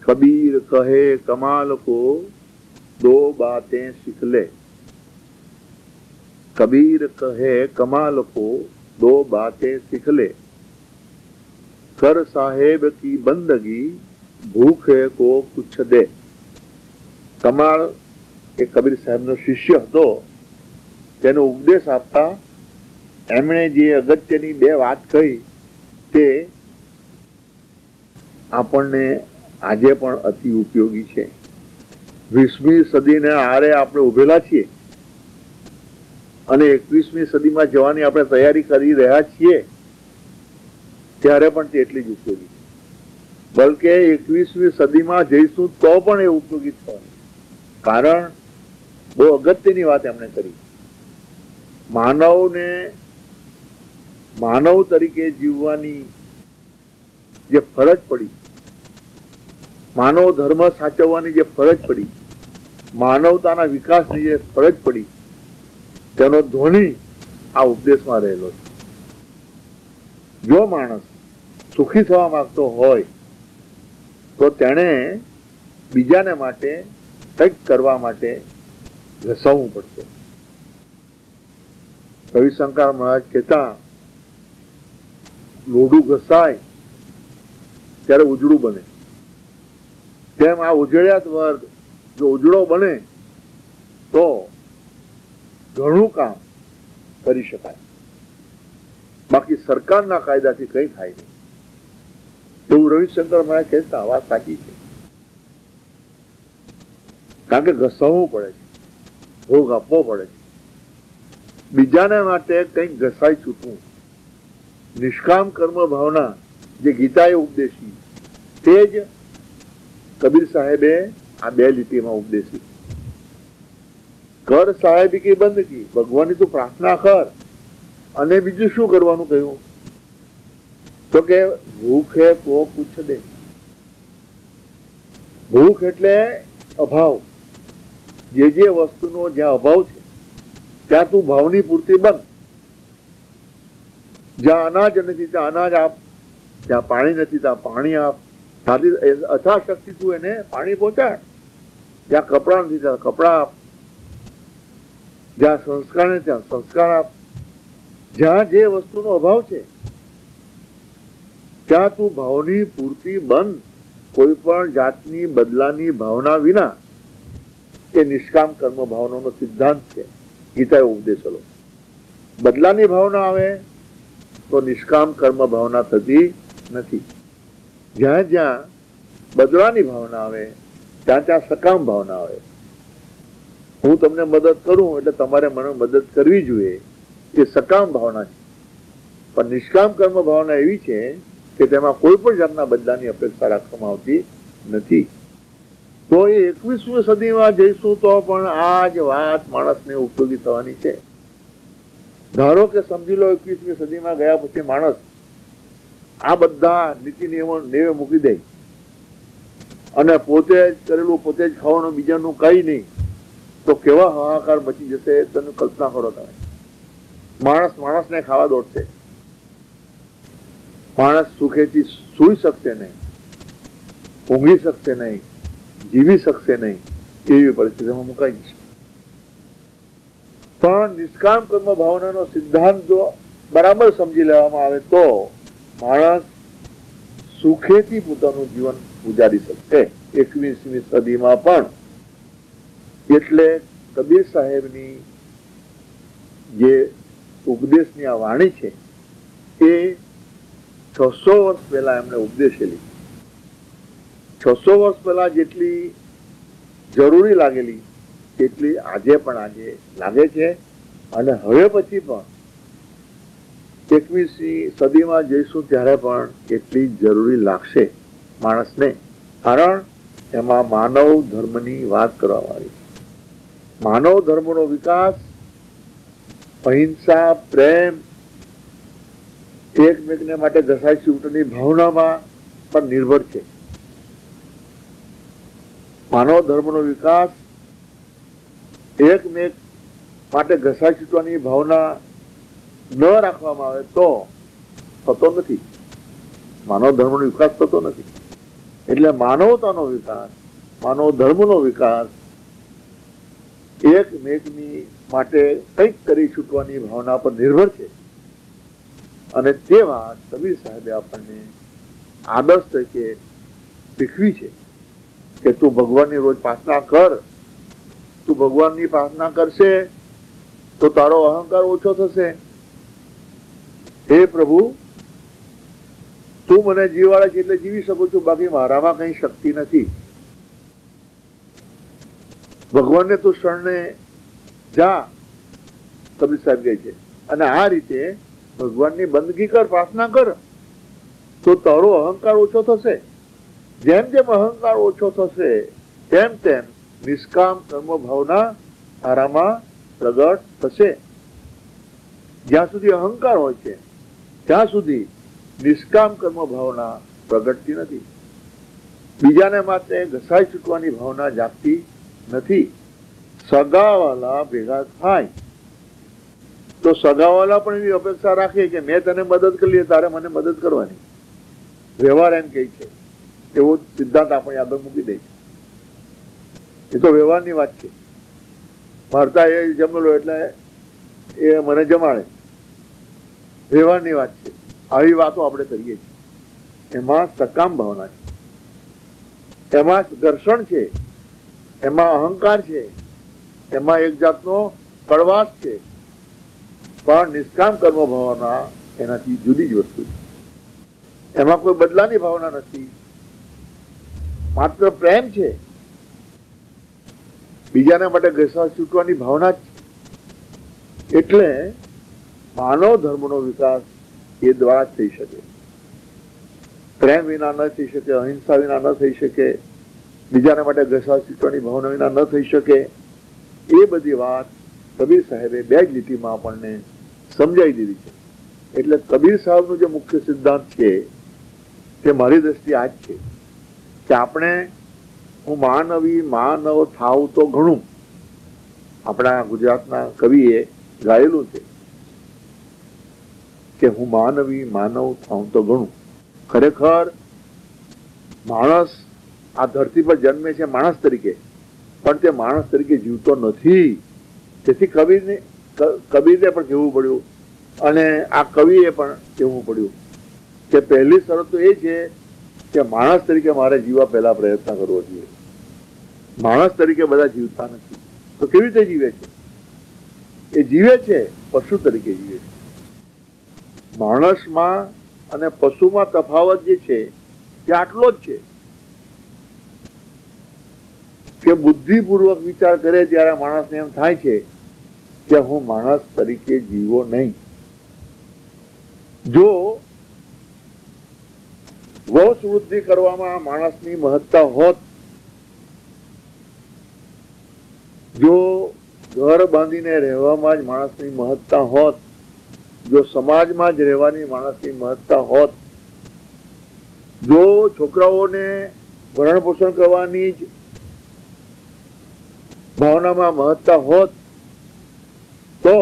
કબીર કહે કમાલ કો દો બાतें सीख ले. कबीर कहे कमाल को दो बातें सीख ले. कर साहेब की बंदगी भूखे को कुछ दे. કમાલ એ કબીર સાહેબનો શિષ્ય હતો. તેનો ઉપદેશ આપતા એમણે જે અગત્યની બે વાત કહી તે આપણને આજે પણ અતિ ઉપયોગી છે. 20મી સદીને આરે આપણે ઉભેલા છીએ અને 21મી સદીમાં જવાની આપણે તૈયારી કરી રહ્યા છીએ, ત્યારે પણ તે એટલી જ ઉપયોગી છે. બલકે 21મી સદીમાં જઈશું તો પણ એ ઉપયોગી થવાનું. કારણ બહુ અગત્યની વાત એમણે કરી. માનવને માનવ તરીકે જીવવાની જે ફરજ પડી, માનવ ધર્મ સાચવવાની જે ફરજ પડી, માનવતાના વિકાસની જે ફરજ પડી, તેનો ધ્વનિ આ ઉપદેશમાં રહેલો છે. જો માણસ સુખી થવા માંગતો હોય તો તેણે બીજાને માટે કંઈક કરવા માટે ઘસવું પડશે. રવિશંકર મહારાજ કહેતા લોઢું ઘસાય ત્યારે ઉજળું બને, તેમ આ ઉજળિયાત વર્ગ જો ઉજળો બને તો ઘણું કામ કરી શકાય. બાકી સરકારના કાયદાથી કઈ થાય નહીં એવું રવિશંકર મહારાજ કહેતા. વાત સાચી છે, કારણ કે ઘસાવવું પડે છે, ભોગ આપવો પડે છે, બીજાને માટે કંઈક ઘસાઈ છૂટવું. નિષ્કામ કર્મ ભાવના જે ગીતાએ ઉપદેશી તે જ કબીર સાહેબે આ 2 લીટીમાં ઉપદેશી. કર સાહેબી કી બંદગી, ભગવાનની તું પ્રાર્થના કર. અને બીજું શું કરવાનું કહ્યું? તો કે ભૂખે તો પૂછ દે. ભૂખ એટલે અભાવ. જે વસ્તુનો જ્યાં અભાવ છે ત્યાં તું ભાવની પૂર્તિ બન. જ્યાં અનાજ નથી ત્યાં અનાજ આપ, જ્યાં પાણી નથી ત્યાં પાણી આપ. અથાશક્તિ તું એને પાણી પહોંચાડ. જ્યાં કપડા નથી ત્યાં કપડા આપ, જ્યાં સંસ્કાર નથી ત્યાં સંસ્કાર આપ. જ્યાં જે વસ્તુનો અભાવ છે ત્યાં તું ભાવની પૂર્તિ બન. કોઈ પણ જાતની બદલાની ભાવના વિના. એ નિષ્કામ કર્મ ભાવનાનો સિદ્ધાંત છે, ગીતાએ ઉપદેશેલો. બદલાની ભાવના આવે તો નિષ્કામ કર્મ ભાવના થતી નથી. જ્યાં જ્યાં બદલાની ભાવના આવે ત્યાં ત્યાં સકામ ભાવના આવે. હું તમને મદદ કરું એટલે તમારે મને મદદ કરવી જોઈએ, એ સકામ ભાવના છે. પણ નિષ્કામ કર્મ ભાવના એવી છે કે તેમાં કોઈ પણ જાતના બદલાની અપેક્ષા રાખવામાં આવતી નથી. તો એ 21મી સદીમાં જઈશું તો પણ આ જ વાત માણસને ઉપયોગી થવાની છે. ધારો કે સમજી લો 21મી સદીમાં ગયા પછી માણસ આ બધા નીતિ નિયમો નેવે મૂકી દે અને પોતે જ કરેલું પોતે જ ખાવાનું, બીજાનું કઈ નહીં, તો કેવા હાહાકાર મચી જશે તમે કલ્પના કરો. તમે માણસને ખાવા દોડશે. માણસ સુખેથી સૂઈ શકશે નહીં, ઊંઘી શકશે નહીં, જીવી શકશે નહીં, એવી પરિસ્થિતિમાં મુકાઈ જશે. પણ નિષ્કામ કર્મ ભાવનાનો સિદ્ધાંત જો બરાબર સમજી લેવામાં આવે તો માણસ સુખેથી પોતાનું જીવન ગુજારી શકશે 21મી સદીમાં પણ. એટલે કબીર સાહેબની જે ઉપદેશની આ વાણી છે એ 600 વર્ષ પહેલા એમણે ઉપદેશેલી. 600 વર્ષ પહેલા જેટલી જરૂરી લાગેલી એટલી આજે લાગે છે. અને હવે પછી પણ 21મી સદીમાં જઈશું ત્યારે પણ એટલી જરૂરી લાગશે માણસને. કારણ એમાં માનવ ધર્મની વાત કરવામાં આવી. માનવ ધર્મનો વિકાસ અહિંસા, પ્રેમ, એકમેકને માટે ઘસાઈ છૂટની ભાવનામાં પણ નિર્ભર છે. માનવ ધર્મનો વિકાસ એકમેક માટે ઘસાઈ છૂટવાની ભાવના ન રાખવામાં આવે તો થતો નથી. માનવ ધર્મનો વિકાસ થતો નથી. એટલે માનવતાનો વિકાસ, માનવ ધર્મનો વિકાસ એકમેકની માટે કંઈક કરી છૂટવાની ભાવના પર નિર્ભર છે. અને તે વાત કબીર સાહેબે આપણને આદર્શ તરીકે શીખવી છે કે તું ભગવાનની રોજ પ્રાર્થના કર. તું ભગવાનની પ્રાર્થના કરશે તો તારો અહંકાર ઓછો થશે. હે પ્રભુ, તું મને જીવાડે છે એટલે જીવી શકું છું, બાકી મારામાં કઈ શક્તિ નથી. ભગવાનને તું શરણે જા, કબીર સાહેબ કહે છે. અને આ રીતે ભગવાનની બંદગી કર, પ્રાર્થના કર, તો તારો અહંકાર ઓછો થશે. જેમ જેમ અહંકાર ઓછો થશે તેમ તેમ નિષ્કામ કર્મ ભાવના તારામાં પ્રગટ થશે. જ્યાં સુધી અહંકાર હોય છે ત્યાં સુધી નિષ્કામ કર્મ ભાવના પ્રગટતી નથી. બીજાને માટે ઘસાઈ છૂટવાની ભાવના જાગતી નથી. સગાવાલા ભેગા થાય તો સગાવાલા પણ એવી અપેક્ષા રાખે કે મેં તને મદદ કરી, તારે મને મદદ કરવાની. વ્યવહાર એમ કહે છે, એવો સિદ્ધાંત આપણે આગળ મૂકી દે છે. એ તો વ્યવહારની વાત છે. ભરતા એ જમેલો એટલે એ મને જમાડે, વ્યવહારની વાત છે. આવી વાતો આપણે કરીએ છીએ. એમાં સકામ ભાવના છે, એમાં ઘર્ષણ છે, એમાં અહંકાર છે, એમાં એક જાતનો કડવાશ છે. પણ નિષ્કામ કર્મ ભાવના એનાથી જુદી જ વસ્તુ છે. એમાં કોઈ બદલાની ભાવના નથી, માત્ર પ્રેમ છે, બીજાના માટે ઘસા છૂટવાની ભાવના જ છે. એટલે માનવ ધર્મનો વિકાસ એ દ્વારા જ થઈ શકે. પ્રેમ વિના ન થઈ શકે, અહિંસા વિના ન થઈ શકે, બીજાના માટે ઘસા છૂટવાની ભાવના વિના ન થઈ શકે. એ બધી વાત કબીર સાહેબે 2 જ લીટીમાં આપણને સમજાવી દીધી છે. એટલે કબીર સાહેબનો જે મુખ્ય સિદ્ધાંત છે તે મારી દ્રષ્ટિએ આ જ છે કે આપણે હું માનવી માનવ થાવ તો ઘણું, આપણા ગુજરાતના કવિએ ગાયેલું છે કે હું માનવી માનવ થાવ તો ઘણું. ખરેખર માણસ આ ધરતી પર જન્મે છે માણસ તરીકે, પણ તે માણસ તરીકે જીવતો નથી. તેથી કબીરને પણ કહેવું પડ્યું અને આ કવિએ પણ કહેવું પડ્યું કે પહેલી શરત તો એ છે કે માણસ તરીકે મારે જીવવા પહેલા પ્રયત્ન કરવો જોઈએ. માણસ તરીકે બધા જીવતા નથી, તો કેવી રીતે જીવે છે? એ જીવે છે પશુ તરીકે જીવે છે. માણસમાં અને પશુમાં તફાવત જે છે તે આટલો જ છે કે બુદ્ધિપૂર્વક વિચાર કરે ત્યારે માણસને એમ થાય છે કે હું માણસ તરીકે જીવો નહીં. જો વંશ વૃદ્ધિ કરવામાં માણસની મહત્તા હોત, જો ઘર બાંધીને રહેવામાં જ માણસની મહત્તા હોત, જો સમાજમાં જ રહેવાની માણસની મહત્તા હોત, જો છોકરાઓને ભરણ પોષણ કરવાની જ ભાવનામાં મહત્તા હોત, તો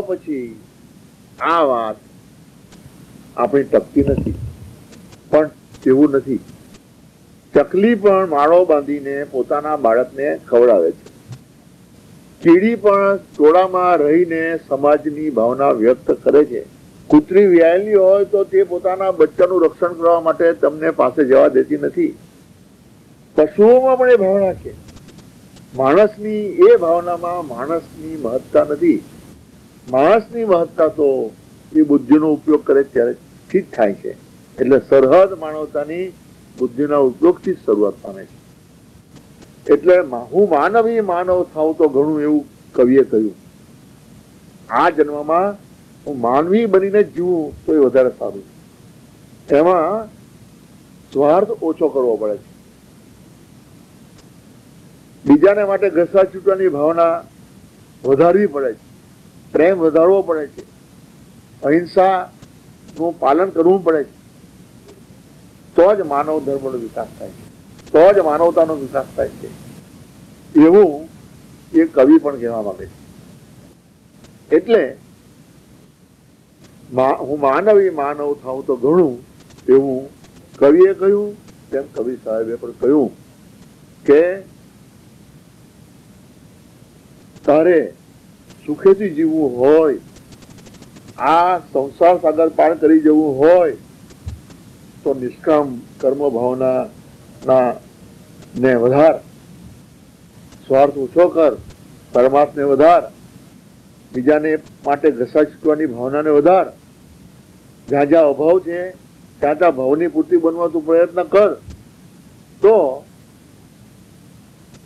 પછી આ વાત આપણી ટકતી નથી. પણ તેવું નથી. ચકલી પણ માળો બાંધીને પોતાના બાળકને ખવડાવે છે. કીડી પણ ટોળામાં રહીને સમાજની ભાવના વ્યક્ત કરે છે. કૂતરી વ્યાયેલી હોય તો તે પોતાના બચ્ચાનું રક્ષણ કરવા માટે તમને પાસે જવા દેતી નથી. પશુઓમાં પણ એ ભાવના છે. માણસની એ ભાવનામાં માણસની મહત્તા નથી. માણસની મહત્તા તો એ બુદ્ધિનો ઉપયોગ કરે ત્યારેથી જ થાય છે. એટલે સરહદ માનવતાની બુદ્ધિના ઉપયોગથી જ શરૂઆત પામે છે. એટલે હું માનવી માનવ થાવ તો ઘણું, એવું કવિએ કહ્યું. આ જન્મમાં હું માનવી બનીને જ જીવું તો એ વધારે સારું છે. એમાં સ્વાર્થ ઓછો કરવો પડે છે. બીજાને માટે ઘસા છૂટવાની ભાવના વધારવી પડે છે. પ્રેમ વધારવો પડે છે. અહિંસા નું પાલન કરવું પડે છે. તો જ માનવ ધર્મનો વિકાસ થાય છે, તો જ માનવતાનો વિકાસ થાય છે. એવું એ કવિ પણ કહેવા માંગે છે. એટલે હું માનવી માનવ થાવ તો ઘણું, એવું કવિએ કહ્યું. તેમ કવિ સાહેબે પણ કહ્યું કે તારે સુખેથી જીવવું હોય, આ સંસાર સાગર પાર કરી જવું હોય, તો નિષ્કામ કર્મ ભાવના ને વધાર, સ્વાર્થ ઓછો કર, પરમાર્થને વધાર, બીજાને માટે ઘસા છૂટવાની ભાવનાને વધાર. જ્યાં જ્યાં અભાવ છે ત્યાં ત્યાં ભાવની પૂર્તિ બનવા તું પ્રયત્ન કર, તો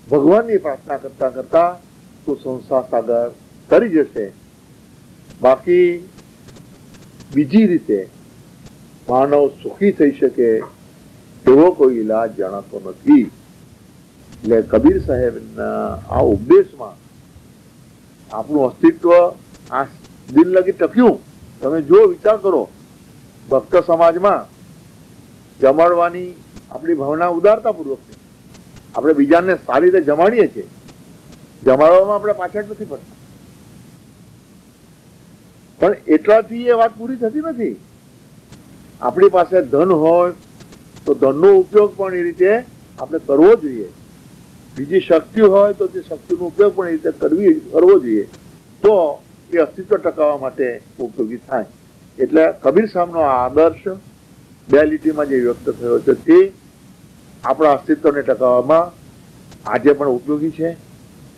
ભગવાનની પ્રાર્થના કરતા કરતા તું સંસાર સાગર કરી જશે. બાકી બીજી રીતે માનવ સુખી થઈ શકે એવો કોઈ ઈલાજ જણાતો નથી. એટલે કબીર સાહેબના આ ઉપદેશમાં આપણું અસ્તિત્વ આ દિન લગી ટક્યું. તમે જો વિચાર કરો, ભક્ત સમાજમાં જમાડવાની આપણી ભાવના ઉદારતા પૂર્વકની, આપણે બીજાને સારી રીતે જમાડીએ છીએ. જમાડવામાં આપણે પાછળ નથી પડતા, પણ એટલાથી એ વાત પૂરી થતી નથી. આપણી પાસે ધન હોય તો ધનનો ઉપયોગ પણ એ રીતે આપણે કરવો જોઈએ. બીજી શક્તિ હોય તો તે શક્તિનો ઉપયોગ પણ એ રીતે કરવો જોઈએ, તો એ અસ્તિત્વ ટકાવવા માટે ઉપયોગી થાય. એટલે કબીર સાહેબનો આ આદર્શ બે લીટીમાં જે વ્યક્ત થયો છે તે આપણા અસ્તિત્વને ટકાવવામાં આજે પણ ઉપયોગી છે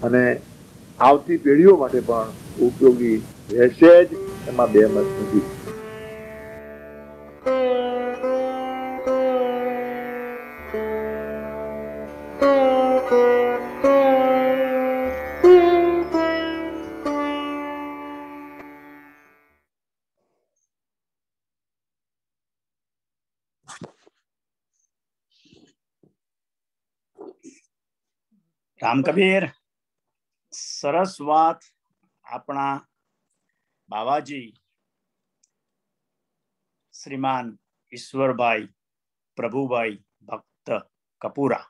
અને આવતી પેઢીઓ માટે પણ ઉપયોગી રહેશે જ, એમાં બે મત નથી. રામ કબીર, સરસ વાત આપણા બાવાજી શ્રીમાન ઈશ્વરભાઈ પ્રભુભાઈ ભક્ત કપૂરા,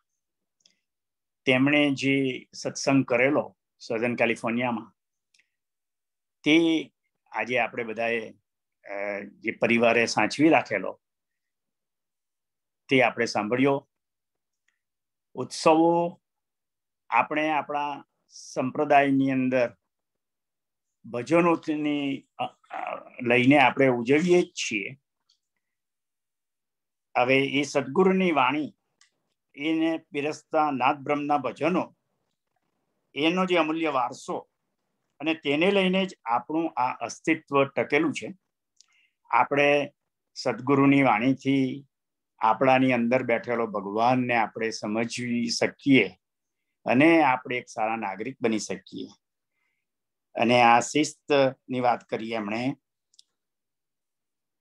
તેમણે જે સત્સંગ કરેલો સધન કેલિફોર્નિયામાં, તે આજે આપણે બધાએ જે પરિવારે સાચવી રાખેલો તે આપણે સાંભળ્યો. ઉત્સવો આપણે આપણા સંપ્રદાયની અંદર ભજનોની લઈને આપણે ઉજવીએ જ છીએ. હવે એ સદગુરુની વાણી એને પીરસતા નાદ બ્રહ્મના ભજનો, એનો જે અમૂલ્ય વારસો અને તેને લઈને જ આપણું આ અસ્તિત્વ ટકેલું છે. આપણે સદગુરુની વાણીથી આપણાની અંદર બેઠેલો ભગવાનને આપણે સમજી શકીએ અને આપણે એક સારા નાગરિક બની શકીએ. અને આ શિસ્તની વાત કરીએ એમણે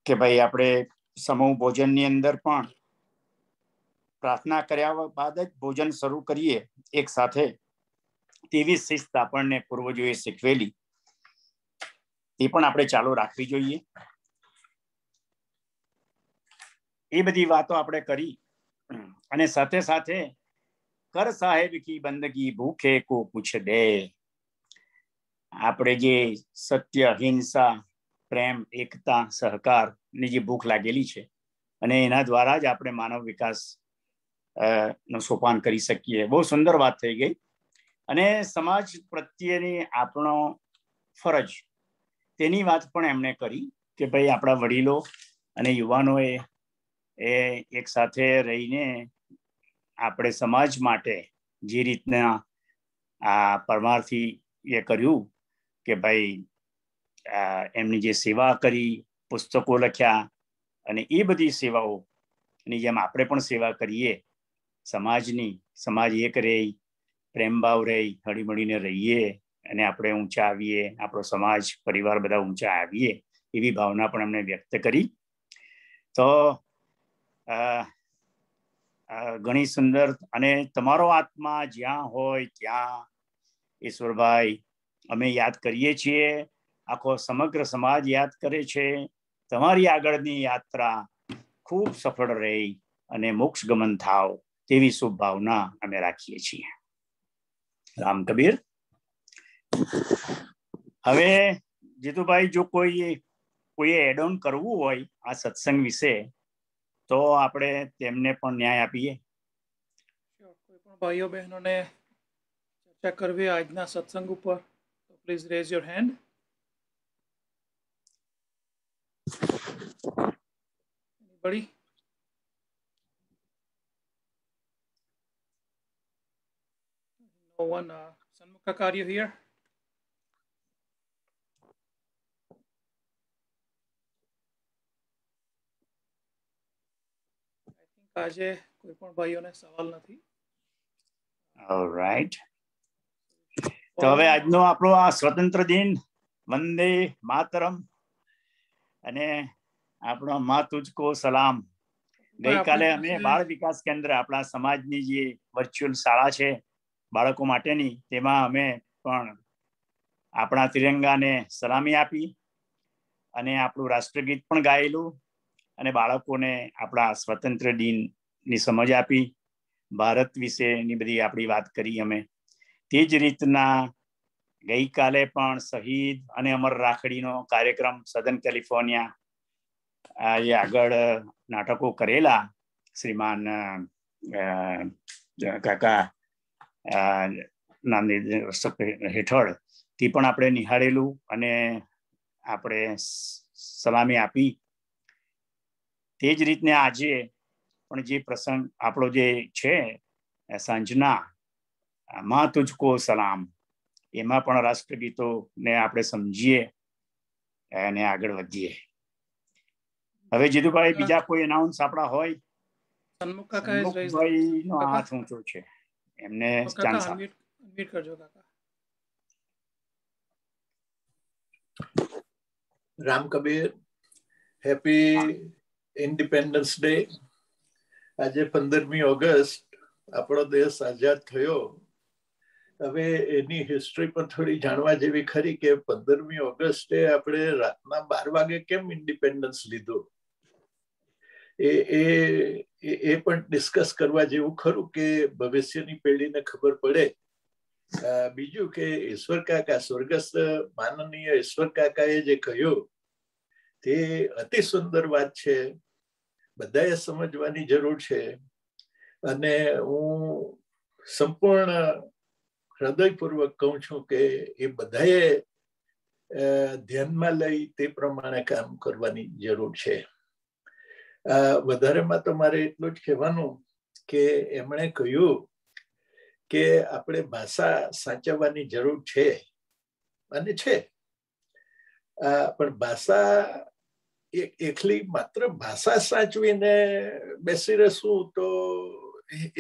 કે ભાઈ આપણે સમૂહ ભોજનની અંદર પણ પ્રાર્થના કર્યા બાદ જ ભોજન શરૂ કરીએ એક સાથે, તેવી શિસ્ત આપણને પૂર્વજોએ શીખવેલી, એ પણ આપણે ચાલુ રાખવી જોઈએ. એ બધી વાતો આપણે કરી અને સાથે સાથે કર સાહેબ કી બંદગી ભૂખે કો પૂછ દે, આપણે જે સત્ય, અહિંસા, પ્રેમ, એકતા, સહકાર ની જે ભૂખ લાગેલી છે અને એના દ્વારા જ આપણે માનવ વિકાસ નું સોપાન કરી શકીએ. બહુ સુંદર વાત થઈ ગઈ. અને સમાજ પ્રત્યેની આપણો ફરજ, તેની વાત પણ એમણે કરી કે ભાઈ આપણા વડીલો અને યુવાનોએ એક સાથે રહીને આપણે સમાજ માટે જે રીતના આ પરમાર્થી એ કર્યું કે ભાઈ એમની જે સેવા કરી, પુસ્તકો લખ્યા, અને એ બધી સેવાઓની જેમ આપણે પણ સેવા કરીએ સમાજની, સમાજ એક રહી, પ્રેમભાવ રહી, હળીમળીને રહીએ અને આપણે ઊંચા આવીએ, આપણો સમાજ પરિવાર બધા ઊંચા આવીએ, એવી ભાવના પણ એમણે વ્યક્ત કરી. તો ઘણી સુંદર. અને તમારો આત્મા જ્યાં હોય ત્યાં ઈશ્વરભાઈ અમે યાદ કરીએ છીએ, આખો સમગ્ર સમાજ યાદ કરે છે. તમારી આગળની યાત્રા ખૂબ સફળ રહી અને મોક્ષ ગમન થાવ તેવી શુભ ભાવના અમે રાખીએ છીએ. રામ કબીર. હવે જીતુભાઈ, જો કોઈએ એડ ઓન કરવું હોય આ સત્સંગ વિશે તો આપણે તેમને પણ ન્યાય આપીએ. કોઈ પણ ભાઈઓ બહેનોને ચર્ચા કરવી આજના સત્સંગ ઉપર તો please rays your hand. Anybody? No one. Sanmukha, are you here? I think આજે કોઈ પણ ભાઈઓને સવાલ નથી. ઓલરાઈટ. તો હવે આજનો આપણો આ સ્વતંત્ર દિન, વંદે માતરમ અને આપણો મા તુજકો સલામ. ગઈકાલે અમે બાળ વિકાસ કેન્દ્ર, આપણા સમાજની જે વર્ચ્યુઅલ શાળા છે બાળકો માટેની, તેમાં અમે પણ આપણા તિરંગાને સલામી આપી અને આપણું રાષ્ટ્રગીત પણ ગાયેલું અને બાળકોને આપણા સ્વતંત્ર દિનની સમજ આપી, ભારત વિશેની બધી આપણી વાત કરી અમે. તે જ રીતના ગઈકાલે પણ શહીદ અને અમર રાખડીનો કાર્યક્રમ સધન કેલિફોર્નિયા એ આગળ નાટકો કરેલા શ્રીમાન કાકા ના નિર્દેશક હેઠળ તે પણ આપણે નિહાળેલું અને આપણે સલામી આપી. તે જ રીતને આજે પણ જે પ્રસંગ આપણો જે છે સાંજના માં તુજકો સલામ, એમાં પણ રાષ્ટ્રગીતોને આપણે સમજીએ અને આગળ વધીએ. હવે જીતુભાઈ, બીજા કોઈ એનાઉન્સ આપણા હોય? સન્મુખ કાકા has raised their Sanmukhbhai hand. નો હાથ ઊંચો છે, એમને કાકા ચાન્સ આપો. unmute કરજો કાકા. Ram Kabir, happy independence day. આજે 15મી ઓગસ્ટ આપણો દેશ આઝાદ થયો. હવે એની હિસ્ટ્રી પણ થોડી જાણવા જેવી ખરી કે 15મી ઓગસ્ટે આપણે રાતના 12 વાગે કેમ ઇન્ડિપેન્ડન્સ લીધું, એ પણ ડિસ્કસ કરવા જેવું ખરું કે ભવિષ્યની પેઢીને ખબર પડે. બીજું કે ઈશ્વર કાકા, સ્વર્ગસ્થ માનનીય ઈશ્વર કાકાએ જે કહ્યું તે અતિ સુંદર વાત છે, બધાએ સમજવાની જરૂર છે. અને હું સંપૂર્ણ હૃદયપૂર્વક કહું છું કે એ બધાએ ધ્યાનમાં લઈ તે પ્રમાણે કામ કરવાની જરૂર છે. વધારેમાં તો મારે એટલું જ કહેવાનું કે એમણે કહ્યું કે આપણે ભાષા સાચવવાની જરૂર છે અને છે, પણ ભાષા એકલી માત્ર ભાષા સાચવીને બેસી રહેશું તો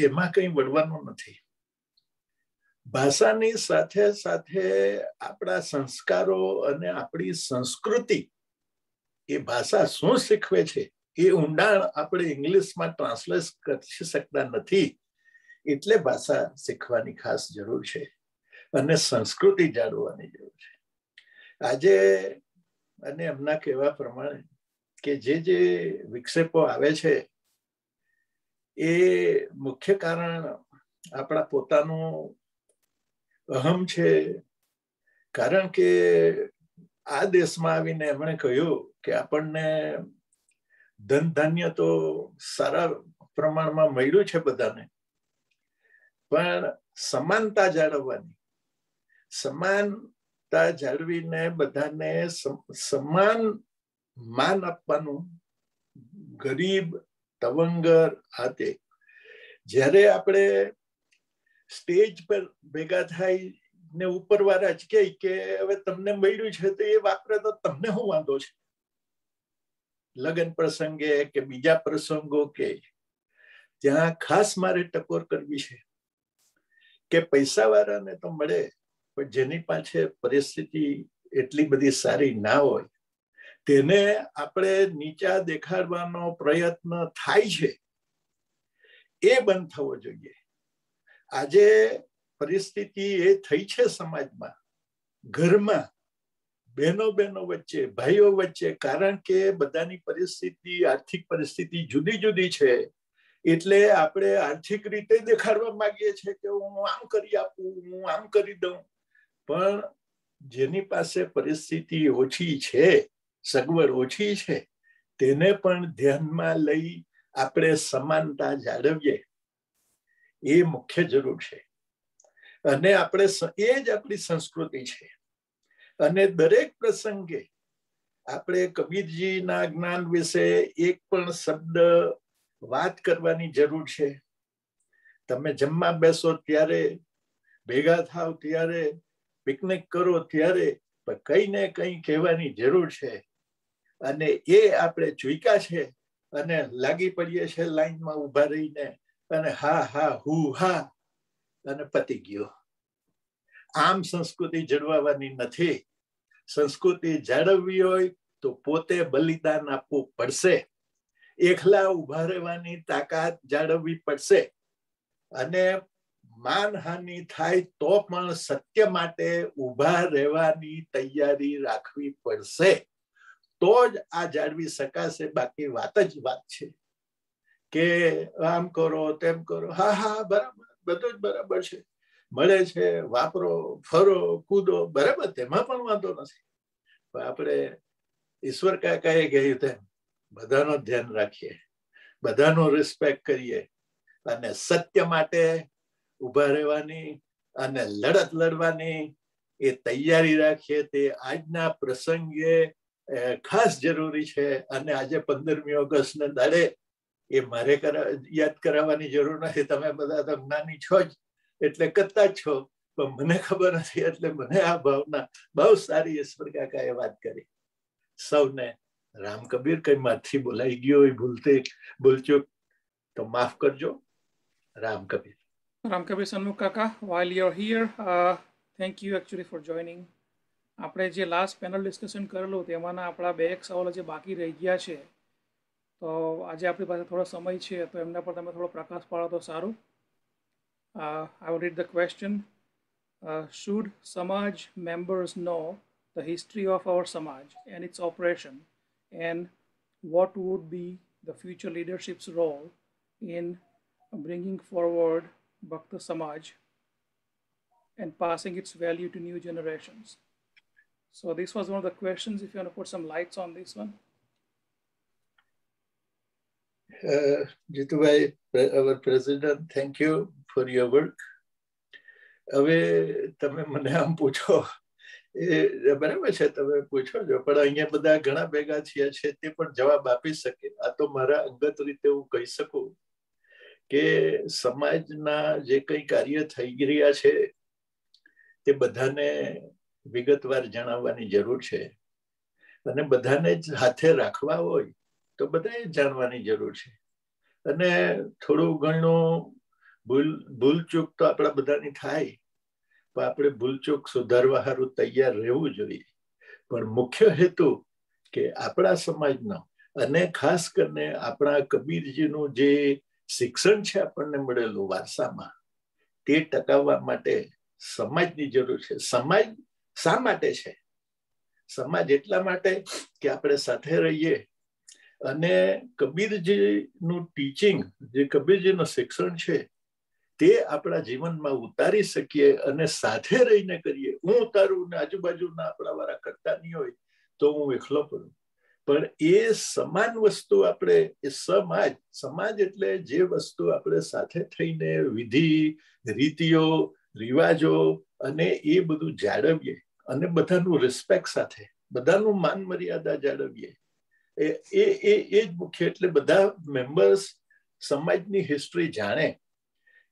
એમાં કંઈ વળવાનું નથી. ભાષાની સાથે સાથે આપણા સંસ્કારો અને આપણી સંસ્કૃતિ, એ ભાષા શું શીખવે છે એ ઊંડાણ આપણે ઇંગ્લિશમાં ટ્રાન્સલેટ કરી શકતા નથી. એટલે ભાષા શીખવાની ખાસ જરૂર છે અને સંસ્કૃતિ જાળવવાની જરૂર છે. આજે અને એમના કહેવા પ્રમાણે કે જે વિક્ષેપો આવે છે એ મુખ્ય કારણ આપણા પોતાનું અહમ છે. કારણ કે આ દેશમાં આવીને એમણે કહ્યું કે આપણને ધન ધાન્ય તો સારા પ્રમાણમાં મળ્યું છે બધાને, પણ સમાનતા જાળવવાની, સમાનતા જાળવીને બધાને સમાન માન આપવાનું, ગરીબ તવંગર હાથે. જ્યારે આપણે સ્ટેજ પર ભેગા થાય ને ઉપરવાળા જ કહે કે હવે તમને મળ્યું છે તો એ વાપરે તો તમને શું વાંધો છે, લગ્ન પ્રસંગે કે બીજા પ્રસંગો કે ત્યાં ખાસ મારે ટકોર કરવી છે કે પૈસાવાળાને તો મળે, પણ જેની પાસે પરિસ્થિતિ એટલી બધી સારી ના હોય તેને આપણે નીચા દેખાડવાનો પ્રયત્ન થાય છે, એ બંધ થવો જોઈએ. આજે પરિસ્થિતિ એ થઈ છે સમાજમાં, ઘરમાં બહેનો વચ્ચે, ભાઈઓ વચ્ચે, કારણ કે બધાની પરિસ્થિતિ, આર્થિક પરિસ્થિતિ જુદી જુદી છે. એટલે આપણે આર્થિક રીતે દેખાડવા માંગીએ છીએ કે હું આમ કરી આપું, હું આમ કરી દઉં, પણ જેની પાસે પરિસ્થિતિ ઓછી છે, સગવડ ઓછી છે, તેને પણ ધ્યાનમાં લઈ આપણે સમાનતા જાળવીએ, એ મુખ્ય જરૂર છે. અને આપણે એ જ આપણી સંસ્કૃતિ છે. અને દરેક પ્રસંગે આપણે કબીરજીના જ્ઞાન વિશે એક પણ શબ્દ વાત કરવાની જરૂર છે. તમે જમવા બેસો ત્યારે, ભેગા થાવ ત્યારે, પિકનિક કરો ત્યારે કઈ ને કઈ કહેવાની જરૂર છે. અને એ આપણે ચૂક્યા છે અને લાગી પડીએ છે લાઈનમાં ઉભા રહીને અને હા હા હું હા અને પતી ગયો. આમ સંસ્કૃતિ જળવાવાની નથી. સંસ્કૃતિ જાળવવી હોય તો પોતે બલિદાન આપવું પડશે, એકલા ઉભા રહેવાની તાકાત જાળવવી પડશે, અને માનહાનિ થાય તો પણ સત્ય માટે ઉભા રહેવાની તૈયારી રાખવી પડશે. તો જ આ જાળવી શકાશે. બાકી વાત જ વાત છે કે આમ કરો તેમ કરો, હા હા બરાબર, બધું જ બરાબર છે, મળે છે, વાપરો, ફરો, કૂદો, બરાબર, તેમાં પણ વાંધો નથી. આપણે ઈશ્વર કાકાએ કહ્યું તેમ બધાનો ધ્યાન રાખીએ, બધાનો રિસ્પેક્ટ કરીએ અને સત્ય માટે ઊભા રહેવાની અને લડત લડવાની એ તૈયારી રાખીએ તે આજના પ્રસંગે ખાસ જરૂરી છે. અને આજે 15મી ઓગસ્ટને દાડે એ મારે યાદ કરાવવાની જરૂર નથી. તમે બધા તો જ્ઞાની છો જ, એટલે કરતા જ છો. પણ મને ખબર નથી, એટલે મને આ ભાવના બહુ સારી ઈશ્વર કાકાએ વાત કરી. સૌને રામ કબીર. કઈ માથી બોલાઈ ગયો હોય ભૂલચૂક તો માફ કરજો. Ram Kabir. Ram Kabir Shanmugh Kaka, while you're here, thank you actually for joining. આપણે જે લાસ્ટ પેનલ ડિસ્કશન કરેલું તેમાંના આપણા 2 સવાલો જે બાકી રહી ગયા છે, તો આજે આપણી પાસે થોડો સમય છે, તો એમના પર તમે થોડો પ્રકાશ પાડો તો સારું. I will read the question. Should Samaj members know the history of our Samaj and its operation, and what would be the future leadership's role in bringing forward Bhakta Samaj and passing its value to new generations? So this was one of the questions. If you want to put some lights on this one. Jitubhai, our president, thank you for your work. હવે તમે મને આમ પૂછો એ બરાબર છે, તમે પૂછો છો, પણ અહીંયા બધા ઘણા ભેગા થયા છે તે પણ જવાબ આપી શકે. આ તો મારા અંગત રીતે હું કહી શકું કે સમાજના જે કંઈ કાર્ય થઈ રહ્યા છે તે બધાને વિગતવાર જણાવવાની જરૂર છે. અને બધાને જ હાથે રાખવા હોય તો બધાએ જાણવાની જરૂર છે. અને થોડું ઘણું ભૂલચૂક તો આપણા બધાની થાય, પણ આપણે ભૂલચૂક સુધારવા સારું તૈયાર રહેવું જોઈએ. પણ મુખ્ય હેતુ કે આપણા સમાજનો અને ખાસ કરીને આપણા કબીરજીનું જે શિક્ષણ છે આપણને મળેલું વારસામાં, તે ટકાવવા માટે સમાજની જરૂર છે. સમાજ શા માટે છે? સમાજ એટલા માટે કે આપણે સાથે રહીએ અને કબીરજીનું ટીચિંગ, જે કબીરજીનું શિક્ષણ છે તે આપણા જીવનમાં ઉતારી શકીએ અને સાથે રહીને કરીએ. હું ઉતારું ને આજુબાજુના આપણા વાળા કરતા નહીં હોય તો હું એકલો કરું. પણ એ સમાન વસ્તુ આપણે, એ સમાજ એટલે જે વસ્તુ આપણે સાથે થઈને વિધિ, રીતિઓ, રિવાજો અને એ બધું જાળવીએ અને બધાનું રિસ્પેક્ટ સાથે, બધાનું માન મર્યાદા જાળવીએ, એ જ મુખ્ય. એટલે બધા મેમ્બર્સ સમાજની હિસ્ટ્રી જાણે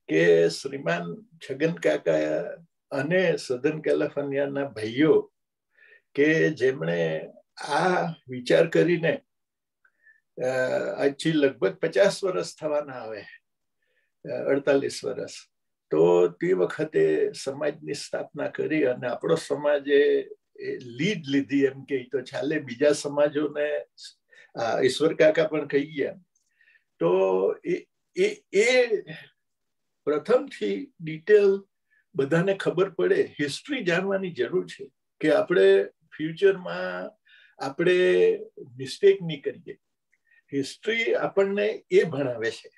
કે શ્રીમાન છગન કાકા અને સદન કેલિફોર્નિયાના ભાઈઓ કે જેમણે આ વિચાર કરીને આજથી લગભગ 50 વર્ષ થવાના આવે, 48 વર્ષ, તો તે વખતે સમાજની સ્થાપના કરી અને આપણો સમાજે લીડ લીધી એમ કે તો ચાલે. બીજા સમાજોને ઈશ્વર કાકા પણ કહી ગયા. તો એ પ્રથમથી ડિટેલ બધાને ખબર પડે, હિસ્ટ્રી જાણવાની જરૂર છે કે આપણે ફ્યુચરમાં આપણે મિસ્ટેક નહીં કરીએ. હિસ્ટ્રી આપણને એ ભણાવે છે.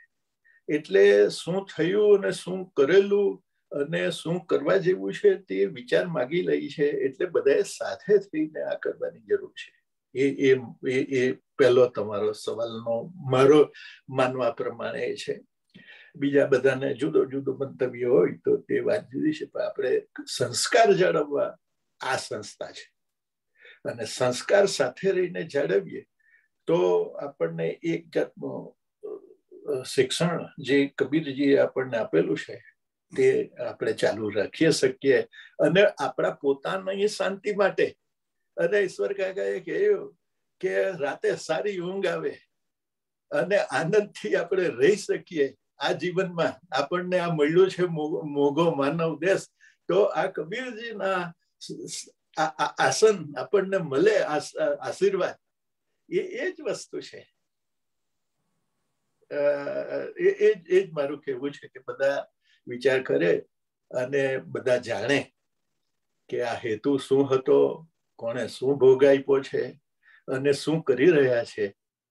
એટલે શું થયું અને શું કરેલું અને શું કરવા જેવું છે તે વિચાર માગી લઈ છે. એટલે બધાએ સાથે થઈને આ કરવાની જરૂર છે. એ પહેલો તમારો સવાલનો મારો માનવા પ્રમાણે છે. બીજા બધાને જુદો જુદો મંતવ્ય હોય તો તે વાત જુદી છે. પણ આપણે સંસ્કાર જાળવવા આ સંસ્થા છે અને સંસ્કાર સાથે રહીને જાળવીએ તો આપણને એક જાતનું શિક્ષણ જે કબીરજીએ આપણને આપેલું છે તે આપણે ચાલુ રાખી શકીએ. અને આપણા પોતાની શાંતિ માટે, અને ઈશ્વર કાકાએ કહ્યું કે રાતે સારી ઊંઘ આવે અને આનંદથી આપણે રહી શકીએ આ જીવનમાં. આપણને આ મળ્યું છે મોઘો માનવ દેશ, તો આ કબીરજીના આસન આપણને મળે, આશીર્વાદ, એ જ વસ્તુ છે. એ જ મારું કહેવું છે કે બધા વિચાર કરે અને બધા જાણે કે આ હેતુ શું હતો, કોણે શું ભોગ આપ્યો છે અને શું કરી રહ્યા છે.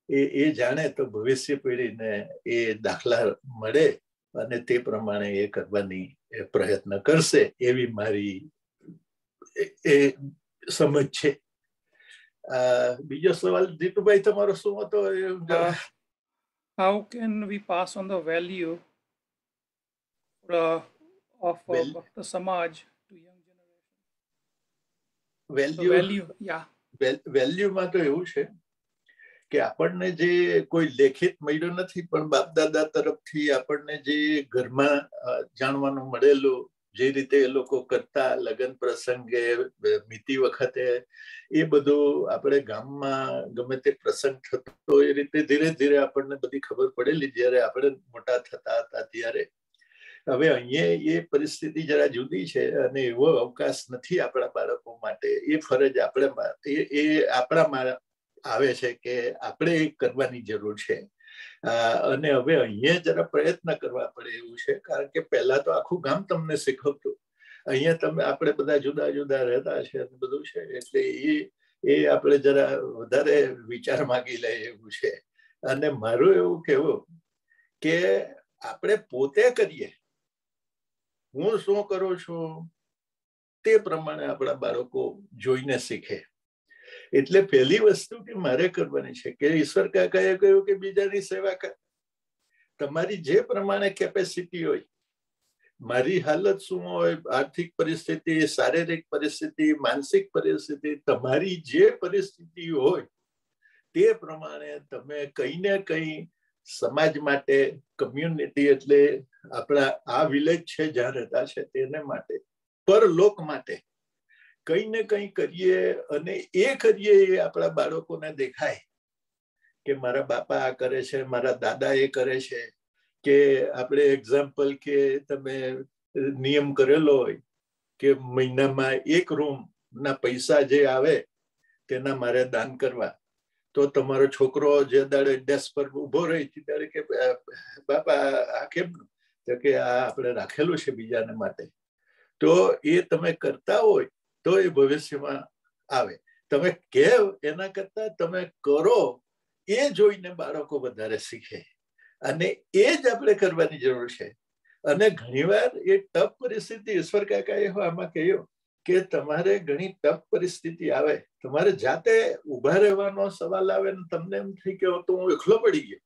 એ જાણે તો ભવિષ્ય પેઢીને એ દાખલા મળે અને તે પ્રમાણે એ કરવાની પ્રયત્ન કરશે, એવી મારી એ સમજ છે. બીજો સવાલ જીતુભાઈ તમારો શું હતો? How can we pass on the value of Bhakta Samaj to young generation? So value value, yeah. વેલ્યુમાં તો એવું છે કે આપણને જે કોઈ લેખિત મળ્યું નથી, પણ બાપ દાદા તરફથી આપણને જે ઘરમાં જાણવાનું મળેલું, જે રીતે એ લોકો કરતા લગ્ન પ્રસંગે મિતિ વખતે, એ બધું આપણે ગામમાં ગમે તે પ્રસંગ થતો એ રીતે ધીરે ધીરે આપણને બધી ખબર પડેલી જયારે આપણે મોટા થતા હતા ત્યારે. હવે અહીંયા એ પરિસ્થિતિ જરા જુદી છે અને એવો અવકાશ નથી આપણા બાળકો માટે. એ ફરજ એ આપણામાં આવે છે કે આપણે એ કરવાની જરૂર છે. અને હવે અહીંયા જરા પ્રયત્ન કરવા પડે એવું છે, કારણ કે પહેલા તો આખું ગામ તમને શીખવતું, અહીંયા તમે આપણે બધા જુદા જુદા રહેતા છે અને બધું છે, એટલે એ આપણે જરા વધારે વિચાર માંગી લે એવું છે. અને મારું એવું કહેવું કે આપણે પોતે કરીએ, હું શું કરું છું તે પ્રમાણે આપણા બાળકો જોઈને શીખે. એટલે પહેલી વસ્તુ કે મારે કરવાની છે કે ઈશ્વર કાકાએ કહ્યું કે બીજાની સેવા કર. તમારી જે પ્રમાણે કેપેસિટી હોય, મારી હાલત શું હોય, આર્થિક પરિસ્થિતિ, શારીરિક પરિસ્થિતિ, માનસિક પરિસ્થિતિ, તમારી જે પરિસ્થિતિ હોય તે પ્રમાણે તમે કઈ ને કઈ સમાજ માટે, કમ્યુનિટી એટલે આપણા આ વિલેજ છે જ્યાં રહેતા છે તેને માટે, પરલોક માટે કઈ ને કઈ કરીએ. અને એ કરીએ એ આપણા બાળકોને દેખાય કે મારા બાપા આ કરે છે, મારા દાદા એ કરે છે. કે આપણે એક્ઝામ્પલ કે તમે નિયમ કરેલો હોય કે મહિનામાં 1 રૂમ ના પૈસા જે આવે તેના મારે દાન કરવા, તો તમારો છોકરો જે દાડે ડેસ્ક પર ઉભો રહી ત્યારે કે બાપા આ કેમ? તો કે આ આપણે રાખેલું છે બીજાને માટે. તો એ તમે કરતા હોય તો એ ભવિષ્યમાં આવે. તમે કેવ એના કરતા તમે કરો એ જોઈને બાળકો વધારે શીખે, અને એ જ આપણે કરવાની જરૂર છે. અને ઘણીવાર એ ટફ પરિસ્થિતિ, ઈશ્વર કાકાએ આમાં કહ્યું કે તમારે ઘણી ટફ પરિસ્થિતિ આવે, તમારે જાતે ઉભા રહેવાનો સવાલ આવે ને તમને એમ થઈ કે તો હું એકલો પડી ગયો.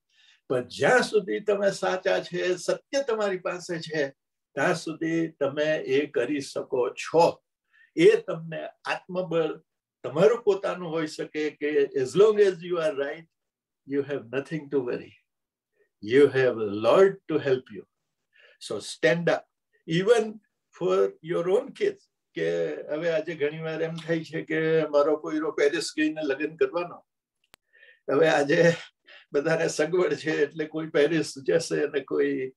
પણ જ્યાં સુધી તમે સાચા છે, સત્ય તમારી પાસે છે, ત્યાં સુધી તમે એ કરી શકો છો. એ તમને આત્મબળ તમારું પોતાનું હોઈ શકે કે as long as you are right, you have nothing to worry. You have a Lord to help you. So stand up, even for your own kids. કે હવે આજે ઘણી વાર એમ થાય છે કે મારો કોઈનો પેરિસ ગઈને લગ્ન કરવાનો. હવે આજે બધાને સગવડ છે એટલે કોઈ પેરિસ જશે ને કોઈ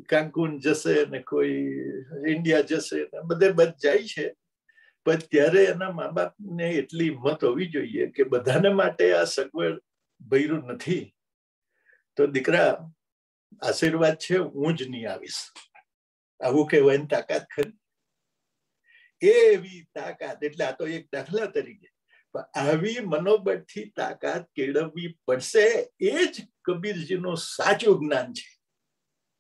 કાંકુન જશે ને કોઈ ઇન્ડિયા જશે ને બધે જાય છે. પણ ત્યારે એના મા બાપને એટલી હિંમત હોવી જોઈએ કે બધાને માટે આ સગવડ ભર્યું નથી. તો દીકરા આશીર્વાદ છે, હું જ નહીં આવીશ, આવું કહેવાની તાકાત ખરી? એવી તાકાત, એટલે આ તો એક દાખલા તરીકે, આવી મનોબળથી તાકાત કેળવવી પડશે. એ જ કબીરજીનું સાચું જ્ઞાન છે.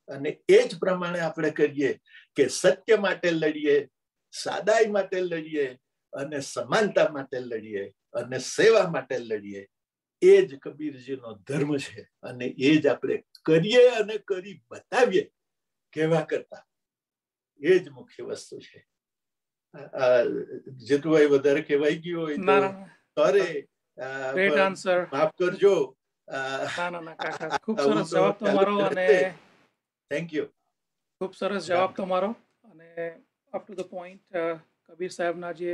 અને એ જ પ્રમાણે આપણે કરીએ કે સત્ય માટે લડીએ, સાદાઈ માટે લડીએ, અને સમાનતા માટે લડીએ, અને સેવા માટે લડીએ. એ જ કબીરજીનો ધર્મ છે. અને એ જ આપણે કરીએ અને કરી બતાવીએ કેવા કરતા. એ જ મુખ્ય વસ્તુ છે. જેતુભાઈ વધારે કહેવાઈ ગયું હોય તો સોરી, માફ કરજો. ખૂબ સરસ જવાબ તમારો, અને થેન્ક યુ. ખૂબ સરસ જવાબ તમારો, અને up to the point. Kabir સાહેબના જે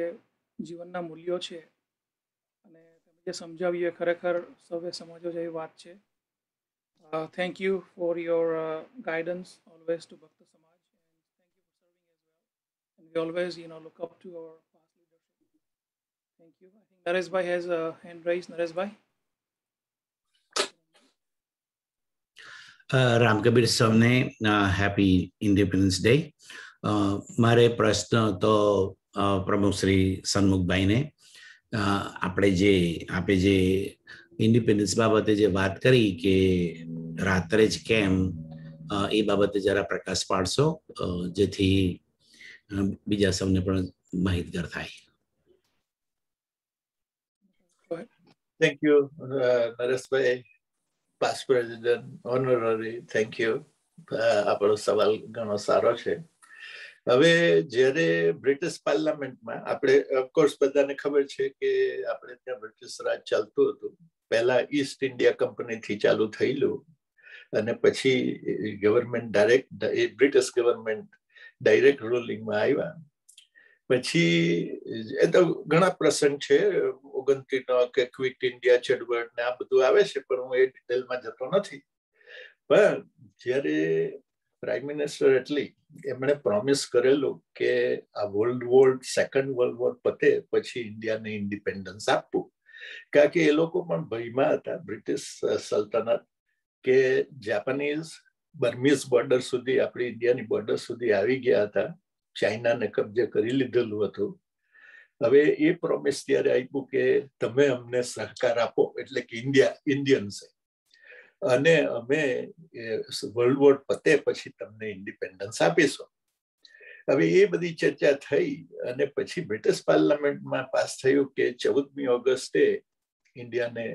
જીવનના મૂલ્યો છે અને તમે જે સમજાવ્યું એ ખરેખર સૌએ સમજવો જેવી વાત છે. Thank you for your guidance always to Bhakt Samaj. We always, look up to our past leadership. Thank you. I think Naresh Bhai has a hand raised. Naresh Bhai. Ram Kabir સૌને હેપી ઇન્ડિપેન્ડન્સ ડે. મારે પ્રશ્ન તો પ્રમુખ શ્રી સન્મુખભાઈને, આપે જે ઇન્ડિપેન્ડન્સ બાબતે જે વાત કરી કે રાત્રે જ કેમ, એ બાબતે જરા પ્રકાશ પાડશો જેથી બીજા સૌને પણ માહિતગાર થાય. Thank you Nareshbhai, past president honorary. Thank you. આપણો સવાલ ઘણો સારો છે. હવે જ્યારે બ્રિટિશ પાર્લામેન્ટમાં આપણે ઓફકોર્સ બધાને ખબર છે કે આપણે ત્યાં બ્રિટિશ રાજ ચાલતું હતું. પહેલા ઈસ્ટ ઇન્ડિયા કંપનીથી ચાલુ થયેલું અને પછી ગવર્મેન્ટ બ્રિટિશ ગવર્મેન્ટ ડાયરેક્ટ રૂલિંગમાં આવ્યા. પછી એ તો ઘણા પ્રસંગ છે, 29 કે ક્વિટ ઇન્ડિયા ચળવળ ને આ બધું આવે છે, પણ હું એ ડિટેલમાં જતો નથી. પણ જ્યારે પ્રાઇમ મિનિસ્ટર એટલી એમણે પ્રોમિસ કરેલું કે આ સેકન્ડ વર્લ્ડ વોર પતે પછી ઇન્ડિયાને ઇન્ડિપેન્ડન્સ આપવું, કારણ કે એ લોકો પણ ભયમાં હતા બ્રિટિશ સલ્તનત કે જાપાનીઝ બર્મીઝ બોર્ડર સુધી, આપણી ઇન્ડિયાની બોર્ડર સુધી આવી ગયા હતા, ચાઇનાને કબજે કરી લીધેલું હતું. હવે એ પ્રોમિસ ત્યારે આપ્યું કે તમે અમને સહકાર આપો, એટલે કે ઇન્ડિયન્સ, અને અમે વર્લ્ડ વોર પતે પછી તમને ઇન્ડિપેન્ડન્સ આપીશું. હવે એ બધી ચર્ચા થઈ અને પછી બ્રિટિશ પાર્લામેન્ટમાં પાસ થયું કે 14મી ઓગસ્ટે ઇન્ડિયાને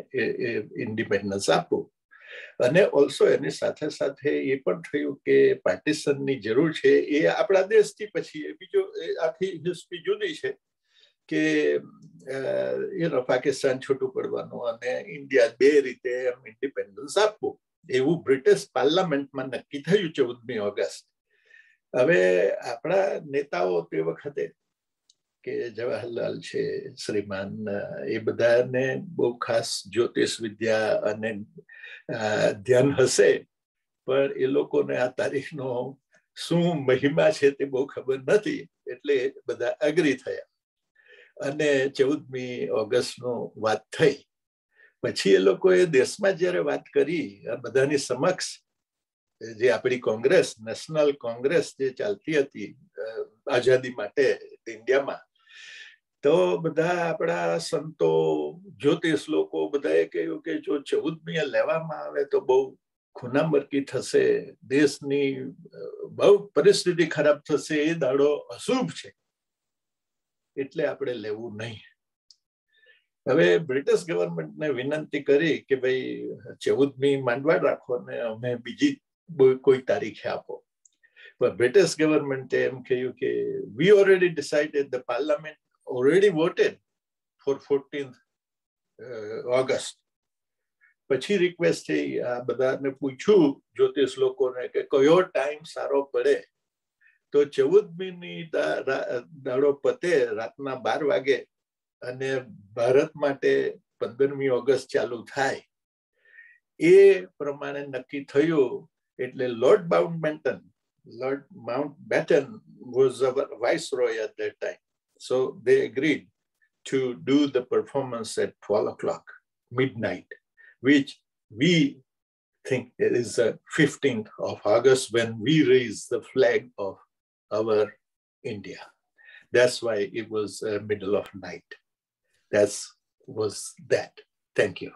ઇન્ડિપેન્ડન્સ આપવું. અને ઓલ્સો એની સાથે સાથે એ પણ થયું કે પાર્ટીશનની જરૂર છે. એ આપણા દેશથી પછી બીજો આખી હિસ્ટ્રી જુદી છે કે પાકિસ્તાન છૂટું પડવાનું અને ઇન્ડિયા બે રીતે ઇન્ડિપેન્ડન્સ આપવું, એવું બ્રિટિશ પાર્લામેન્ટમાં નક્કી થયું 14મી ઓગસ્ટ. હવે આપણા નેતાઓ તે વખતે કે જવાહરલાલ છે, શ્રીમાન, એ બધાને બહુ ખાસ જ્યોતિષ વિદ્યા અને ધ્યાન હશે, પણ એ લોકોને આ તારીખનો શું મહિમા છે તે બહુ ખબર નથી. એટલે બધા અગ્રી થયા અને 14મી ઓગસ્ટનો વાત થઈ. પછી એ લોકોએ દેશમાં જ્યારે વાત કરી બધાની સમક્ષ, જે આપણી કોંગ્રેસ, નેશનલ કોંગ્રેસ જે ચાલતી હતી આઝાદી માટે ઇન્ડિયામાં, તો બધા આપણા સંતો, જ્યોતિષ લોકો બધાએ કહ્યું કે જો 14મી લેવામાં આવે તો બહુ ખૂનામરકી થશે, દેશની બહુ પરિસ્થિતિ ખરાબ થશે, એ દાડો અશુભ છે, એટલે આપણે લેવું નહીં. હવે બ્રિટિશ ગવર્મેન્ટને વિનંતી કરી કે ભાઈ 14મી માંડવા રાખો ને અમે બીજી કોઈ તારીખે આપો. પણ બ્રિટિશ ગવર્મેન્ટે એમ કહ્યું કે વી already decided, the parliament already voted for 14th August. પછી રિક્વેસ્ટ થઈ, આ બધાને પૂછ્યું જ્યોતિષ લોકોને કે કયો ટાઈમ સારો પડે, તો 14મી દાડો પતે રાતના 12 વાગે અને ભારત માટે 15મી ઓગસ્ટ ચાલુ થાય, એ પ્રમાણે નક્કી થયું. એટલે lord Mountbatten was our viceroy at that time. So they agreed to do the performance at 12 o'clock, midnight, which we think it is the 15th of August when we raise the flag of our India. That's why it was middle of night. That was that. Thank you.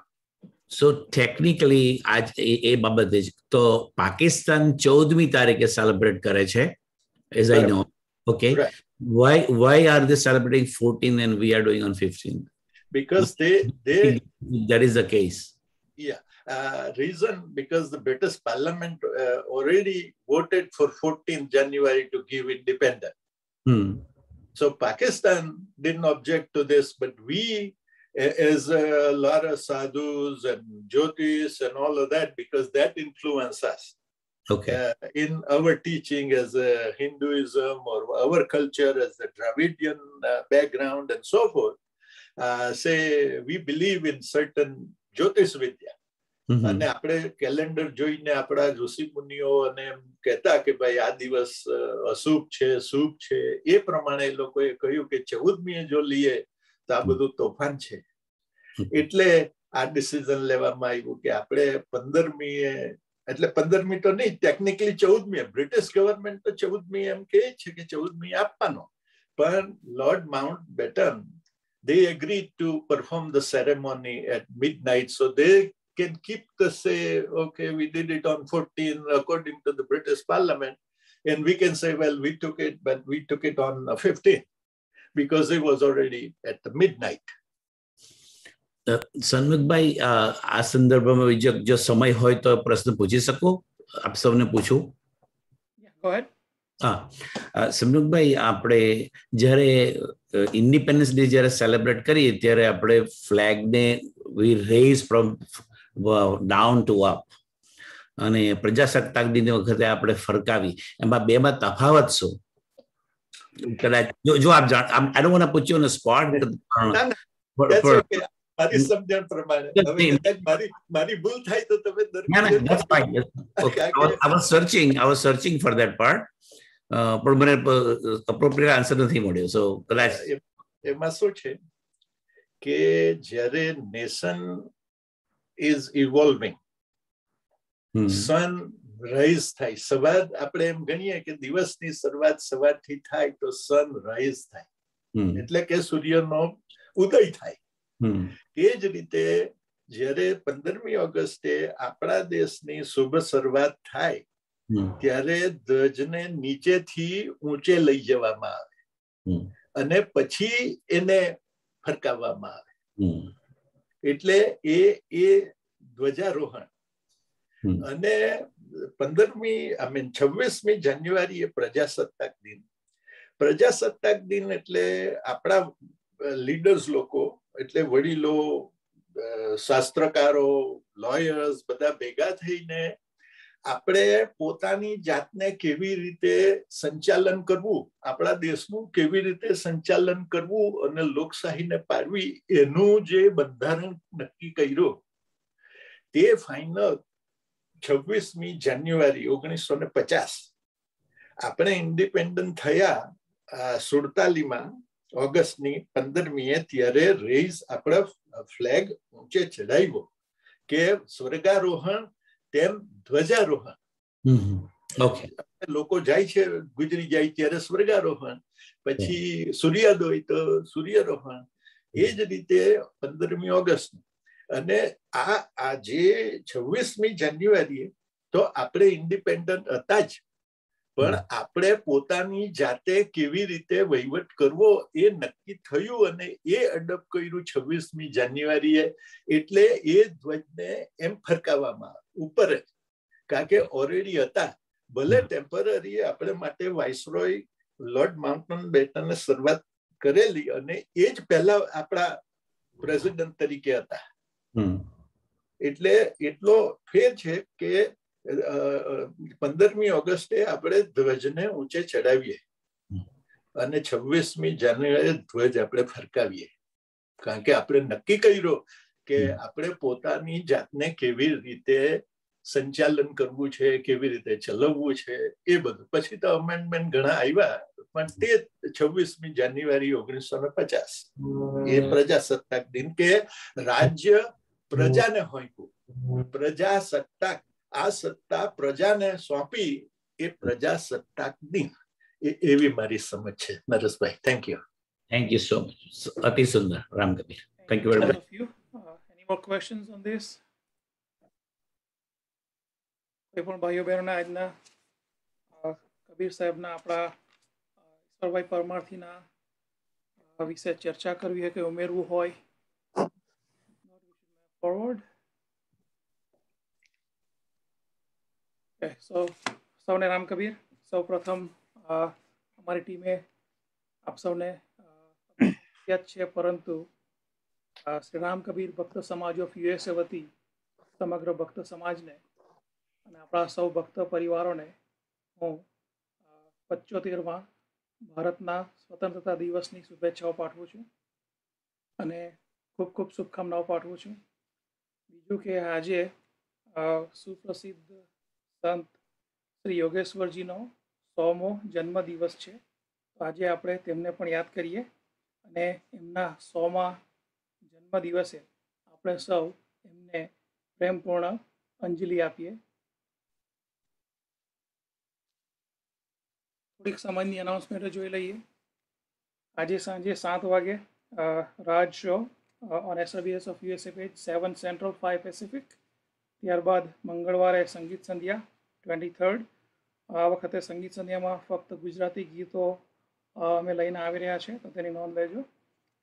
So technically, आज એ બાબતે તો પાકિસ્તાન 14મી તારીખે celebrate કરે છે, as I know. Okay. Right. Why are they celebrating 14 and we are doing on 15? Because they that is the case. Yeah. Reason, because the British Parliament already voted for 14th January to give independence. So Pakistan didn't object to this, but we, as a lot of sadhus and jyotish and all of that, because that influenced us. Okay. In our teaching as a Hinduism or our culture as a Dravidian background and so forth, say we believe in certain Jyotish Vidya. અને આપણે calendar જોઈને આપણા ઋષિ મુનિઓ અને એમ કહેતા કે ભાઈ આ દિવસ અશુભ છે, શુભ છે, એ પ્રમાણે એ લોકોએ કહ્યું કે 14મીએ જો લઈએ તો આ બધું તોફાન છે. એટલે આ ડિસિઝન લેવામાં આવ્યું કે આપણે 15મીએ, એટલે 15મી તો નહીં, ટેકનિકલી 14મી, બ્રિટિશ ગવર્મેન્ટ તો 14મી એમ કહે છે કે 14મી આપવાનો, પણ lord Mountbatten, they agreed to perform the ceremony at midnight, so they can keep the say, okay, we did it on 14 according to the British Parliament, and we can say, well, we took it, but we took it on 15 because it was already at the midnight. Sanmukhbhai, આ સંદર્ભમાં જો સમય હોય તો પ્રશ્ન પૂછી શકો? આપ સૌને પૂછું. Go ahead. હા, સમનુકભાઈ, આપણે જ્યારે ઇન્ડિપેન્ડન્સ ડે જ્યારે સેલિબ્રેટ કરીએ ત્યારે આપણે ફ્લેગને we raise from down to up, અને પ્રજાસત્તાક દિન વખતે આપણે ફરકાવી. એમાં બેમાં તફાવત શું? કદાચ જો આપ જાણ, I don't want to put you on the spot. મારી સમજણ પ્રમાણે હવે કદાચ મારી ભૂલ થાય તો તમે that's fine. I was searching for that part. પણ મને appropriate answer નથી મળ્યો. સો કદાચ એમાં શું છે કે જ્યારે નેશન ઇઝ ઇવોલ્વિંગ, સન રાઈઝ થાય, સવાર આપણે એમ ગણીએ કે દિવસની શરૂઆત સવારથી થાય તો સન રાઈઝ થાય, એટલે કે સૂર્યનો ઉદય થાય. એ જ રીતે જ્યારે 15મી ઓગસ્ટે આપણા દેશની શુભ શરૂઆત થાય ત્યારે ધ્વજને નીચેથી ઊંચે લઈ જવામાં આવે અને પછી એને ફરકાવવામાં આવે, એટલે એ ધ્વજારોહણ. અને 26મી જાન્યુઆરી એ પ્રજાસત્તાક દિન. પ્રજાસત્તાક દિન એટલે આપણા લીડર્સ લોકો, એટલે વડીલો, શાસ્ત્રકારો, લોયર્સ બધા ભેગા થઈને આપણે પોતાની જાતને કેવી રીતે સંચાલન કરવું, આપણા દેશનું કેવી રીતે સંચાલન કરવું અને લોકશાહીને પાડવી, એનું જે બંધારણ નક્કી કર્યું તે ફાઇનલ 26મી જાન્યુઆરી 1950 આપણે ઇન્ડિપેન્ડન્ટ થયા 47માં ઓગસ્ટની 15મીએ, ત્યારે રેઇઝ આપણા ફ્લેગ ઊંચે ચડાવ્યો કે સ્વર્ગારોહણ તેમ ધ્વજારોહણ. લોકો જાય છે, ગુજરી જાય ત્યારે સ્વર્ગારોહણ, પછી સૂર્યોદય તો સૂર્યરોહણ. એ જ રીતે 15મી ઓગસ્ટ. અને આ જે 26મી જાન્યુઆરીએ તો આપણે ઇન્ડિપેન્ડન્ટ હતા જ, પણ આપણે પોતાની જાતે કેવી રીતે વહીવટ કરવો એ નક્કી થયું અને એ અડપ કર્યું 26મી જાન્યુઆરીએ. એટલે એ ધ્વજને એમ ફરકાવવામાં ઉપર જ, કારણ કે ઓલરેડી હતા, ભલે ટેમ્પરરી આપણે માટે વાઇસરોય લોર્ડ માઉન્ટન બેટને શરૂઆત કરેલી અને એ જ પહેલા આપણા પ્રેસિડેન્ટ તરીકે હતા. એટલે એટલો ફેર છે કે 15મી ઓગસ્ટે આપણે ધ્વજને ઊંચે ચડાવીએ અને 26મી જાન્યુઆરીએ ધ્વજ આપણે ફરકાવીએ, કારણ કે આપણે નક્કી કર્યું કે આપણે પોતાની જાતને કેવી રીતે સંચાલન કરવું છે, કેવી રીતે ચલાવવું છે, એ બધું. પછી તો અમેન્ડમેન્ટ ઘણા આવ્યા, પણ તે 26મી જાન્યુઆરી 1950 એ પ્રજાસત્તાક દિન કે રાજ્ય પ્રજાને હોંપ્યું, પ્રજાસત્તાક, આ સત્તા પ્રજાને સોંપી, એ પ્રજાસત્તાક દિન. એવી મારી સમજ છે. Nareshbhai, thank you. Thank you so much. અતિ સુંદર, Ram Kabir. Thank you very much. Any more questions on this? કોઈ પણ ભાઈઓ બહેનોના આજના કબીર સાહેબના આપણા ઈશ્વરભાઈ પરમારથીના વિશે ચર્ચા કરવી હોય કે ઉમેરવું હોય? ફોરવર્ડ. સો સૌને રામ કબીર. સૌ પ્રથમ અમારી ટીમે આપ સૌને યાદ છે, પરંતુ શ્રી રામ કબીર ભક્ત સમાજ ઓફ યુએસએ વતી સમગ્ર ભક્ત સમાજને અને આપણા સૌ ભક્ત પરિવારોને હું 75માં ભારતના સ્વતંત્રતા દિવસની શુભેચ્છાઓ પાઠવું છું અને ખૂબ ખૂબ શુભકામનાઓ પાઠવું છું. બીજું કે આજે સુપ્રસિદ્ધ સંત શ્રી યોગેશ્વરજીનો 100મો જન્મદિવસ છે. તો આજે આપણે તેમને પણ યાદ કરીએ અને એમના 100મા જન્મદિવસે આપણે સૌ એમને પ્રેમપૂર્ણ અંજલિ આપીએ. થોડીક સામાન્ય અનાઉન્સમેન્ટો જોઈ લઈએ. આજે સાંજે 7 વાગે Raj show on SBS of USA page 7 central 5 Pacific. ત્યારબાદ મંગળવારે સંગીત સંધ્યા 23rd. આ વખતે સંગીત સંધ્યામાં ફક્ત ગુજરાતી ગીતો અમે લઈને આવી રહ્યા છે, તો તેની નોંધ લેજો.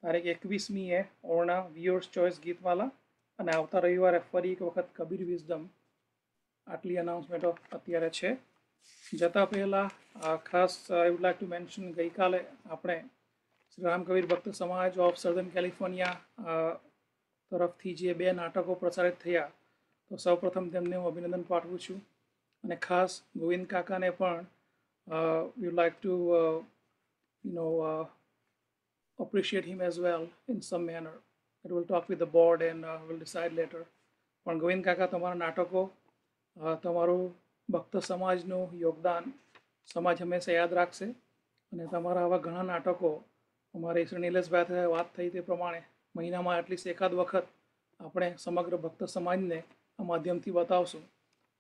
તારીખ 21મીએ ઓરણા વ્યુઅર્સ ચોઇસ ગીતમાલા અને આવતા રવિવારે ફરી એક વખત કબીર વિઝડમ. આટલી અનાઉન્સમેન્ટો અત્યારે છે. જતા પહેલાં ખાસ I would like to mention ગઈકાલે આપણે શ્રી રામકબીર ભક્ત સમાજ ઓફ સધર્ન કેલિફોર્નિયા તરફથી જે 2 નાટકો પ્રસારિત થયા, તો સૌપ્રથમ તેમને હું અભિનંદન પાઠવું છું. અને ખાસ ગોવિંદ કાકાને પણ વી like to appreciate him as well in some manner. But we'll talk with the board and we'll decide later. પણ ગોવિંદ કાકા, તમારા નાટકો, તમારું ભક્ત સમાજનું યોગદાન સમાજ હંમેશા યાદ રાખશે. અને તમારા આવા ઘણા નાટકો, અમારે શ્રી નિલેશભાઈ વાત થઈ તે પ્રમાણે મહિનામાં એટલીસ્ટ એકાદ વખત આપણે સમગ્ર ભક્ત સમાજને આ માધ્યમથી બતાવશું,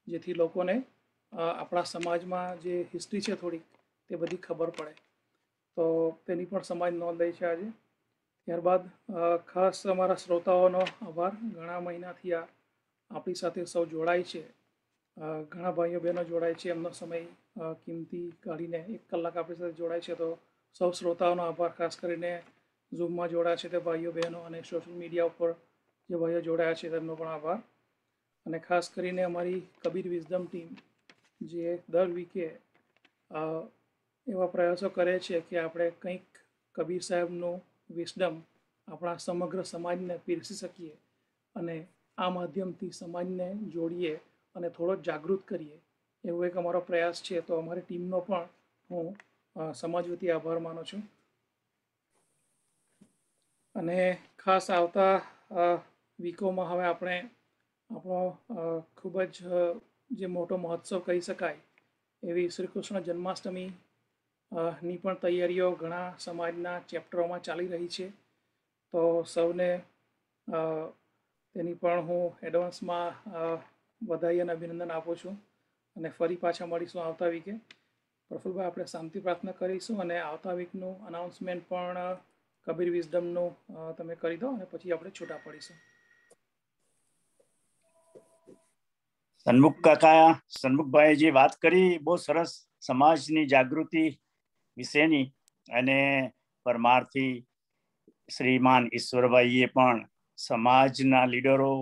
જેથી લોકોને આપણા સમાજમાં જે હિસ્ટ્રી છે થોડી તે બધી ખબર પડે. તો તેની પણ સમાજ નોંધ લે છે આજે. ત્યારબાદ ખાસ અમારા શ્રોતાઓનો આભાર. ઘણા મહિનાથી આપણી સાથે સૌ જોડાય છે, ઘણા ભાઈઓ બહેનો જોડાય છે, એમનો સમય કિંમતી કાઢીને 1 કલાક આપણી સાથે જોડાય છે. તો સૌ શ્રોતાઓનો આભાર. ખાસ કરીને ઝૂમમાં જોડાયા છે તે ભાઈઓ બહેનો અને સોશિયલ મીડિયા ઉપર જે ભાઈઓ જોડાયા છે તેમનો પણ આભાર. અને ખાસ કરીને અમારી કબીર વિઝડમ ટીમ, જે દર વીકે એવા પ્રયાસો કરે છે કે આપણે કંઈક કબીર સાહેબનું વિઝડમ આપણા સમગ્ર સમાજને પીરસી શકીએ અને આ માધ્યમથી સમાજને જોડીએ અને થોડો જાગૃત કરીએ, એવો એક અમારો પ્રયાસ છે. તો અમારી ટીમનો પણ હું સમાજ વતી આભાર માનું છું. અને ખાસ આવતા વીકોમાં હવે આપણે આપણો ખૂબ જ જે મોટો મહોત્સવ કહી શકાય એવી શ્રી કૃષ્ણ જન્માષ્ટમી ની પણ તૈયારીઓ ઘણા સમાજના ચેપ્ટરોમાં ચાલી રહી છે. તો સૌને તેની પણ હું એડવાન્સમાં વધાઈ અને અભિનંદન આપું છું. અને ફરી પાછા મળીશું આવતા વીકે. પ્રફુલભાઈ, આપણે શાંતિ પ્રાર્થના કરીશું અને આવતા વીકનું અનાઉન્સમેન્ટ પણ કબીર વિઝડમનું તમે કરી દો અને પછી આપણે છૂટા પડીશું. સન્મુખભાઈએ જે વાત કરી બહુ સરસ, સમાજની જાગૃતિ વિશેની. અને પરમારથી શ્રીમાન ઈશ્વરભાઈએ પણ સમાજના લીડરો,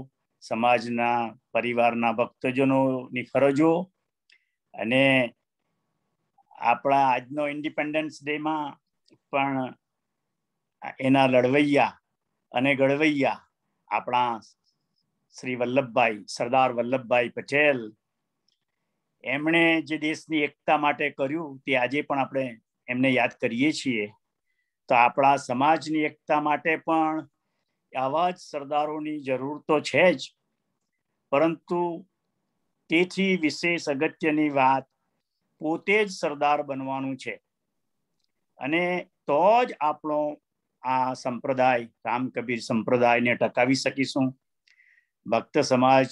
સમાજના પરિવારના ભક્તજનોની ફરજો અને આપણા આજનો ઇન્ડિપેન્ડન્સ ડેમાં પણ એના લડવૈયા અને ઘડવૈયા આપણા શ્રી વલ્લભભાઈ, સરદાર વલ્લભભાઈ પટેલ, એમણે જે દેશની એકતા માટે કર્યું તે આજે પણ આપણે એમને યાદ કરીએ છીએ. તો આપણા સમાજની એકતા માટે પણ આવા જ સરદારોની જરૂર તો છે જ, પરંતુ તેથી વિશેષ અગત્યની વાત પોતે જ સરદાર બનવાનું છે. અને તો જ આપણો આ સંપ્રદાય, રામકબીર સંપ્રદાયને ટકાવી શકીશું. ભક્ત સમાજ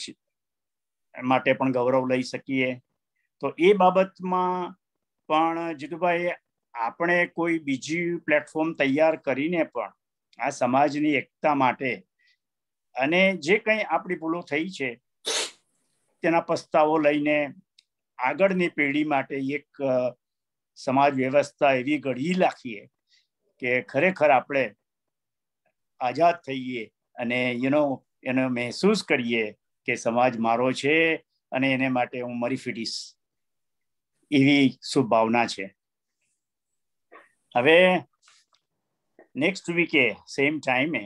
માટે પણ ગૌરવ લઈ શકીએ. તો એ બાબતમાં પણ જીતુભાઈ, આપણે કોઈ બીજી પ્લેટફોર્મ તૈયાર કરીને પણ આ સમાજની એકતા માટે અને જે કંઈ આપણી ભૂલો થઈ છે તેના પસ્તાવો લઈને આગળની પેઢી માટે એક સમાજ વ્યવસ્થા એવી ઘડી રાખીએ કે ખરેખર આપણે આઝાદ થઈએ અને એનો મહેસૂસ કરીએ કે સમાજ મારો છે અને એને માટે હું મરી ફીટીશ, એવી શુભ ભાવના છે. હવે નેક્સ્ટ વીકે સેમ ટાઈમે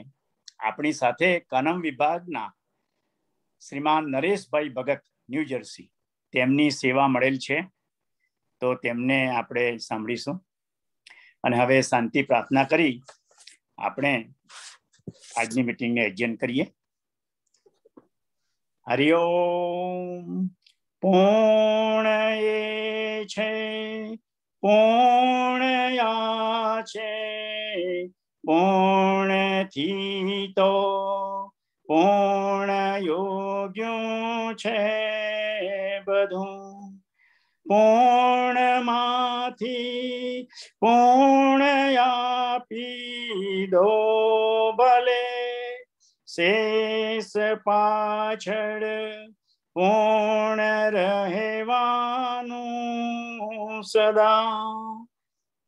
આપણી સાથે કનમ વિભાગના શ્રીમાન નરેશભાઈ ભગત, ન્યૂ જર્સી, તેમની સેવા મળેલ છે. તો તેમને આપણે સાંભળીશું. અને હવે શાંતિ પ્રાર્થના કરી આપણે આજની મીટિંગને એડજર્ન કરીએ. હરિઓમ. પૂર્ણ એ છે, પૂર્ણયા છે, પૂર્ણથી તો પૂર્ણ યોગ્યું છે બધું. પૂર્ણમાંથી પૂર્ણ આપી દો ભલે, શેષ પાછળ પૂર્ણ રહેવાનું સદા.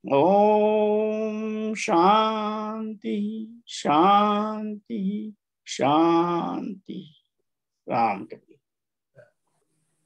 ઓમ શાંતિ શાંતિ શાંતિ. રામ કૃષ્ણ.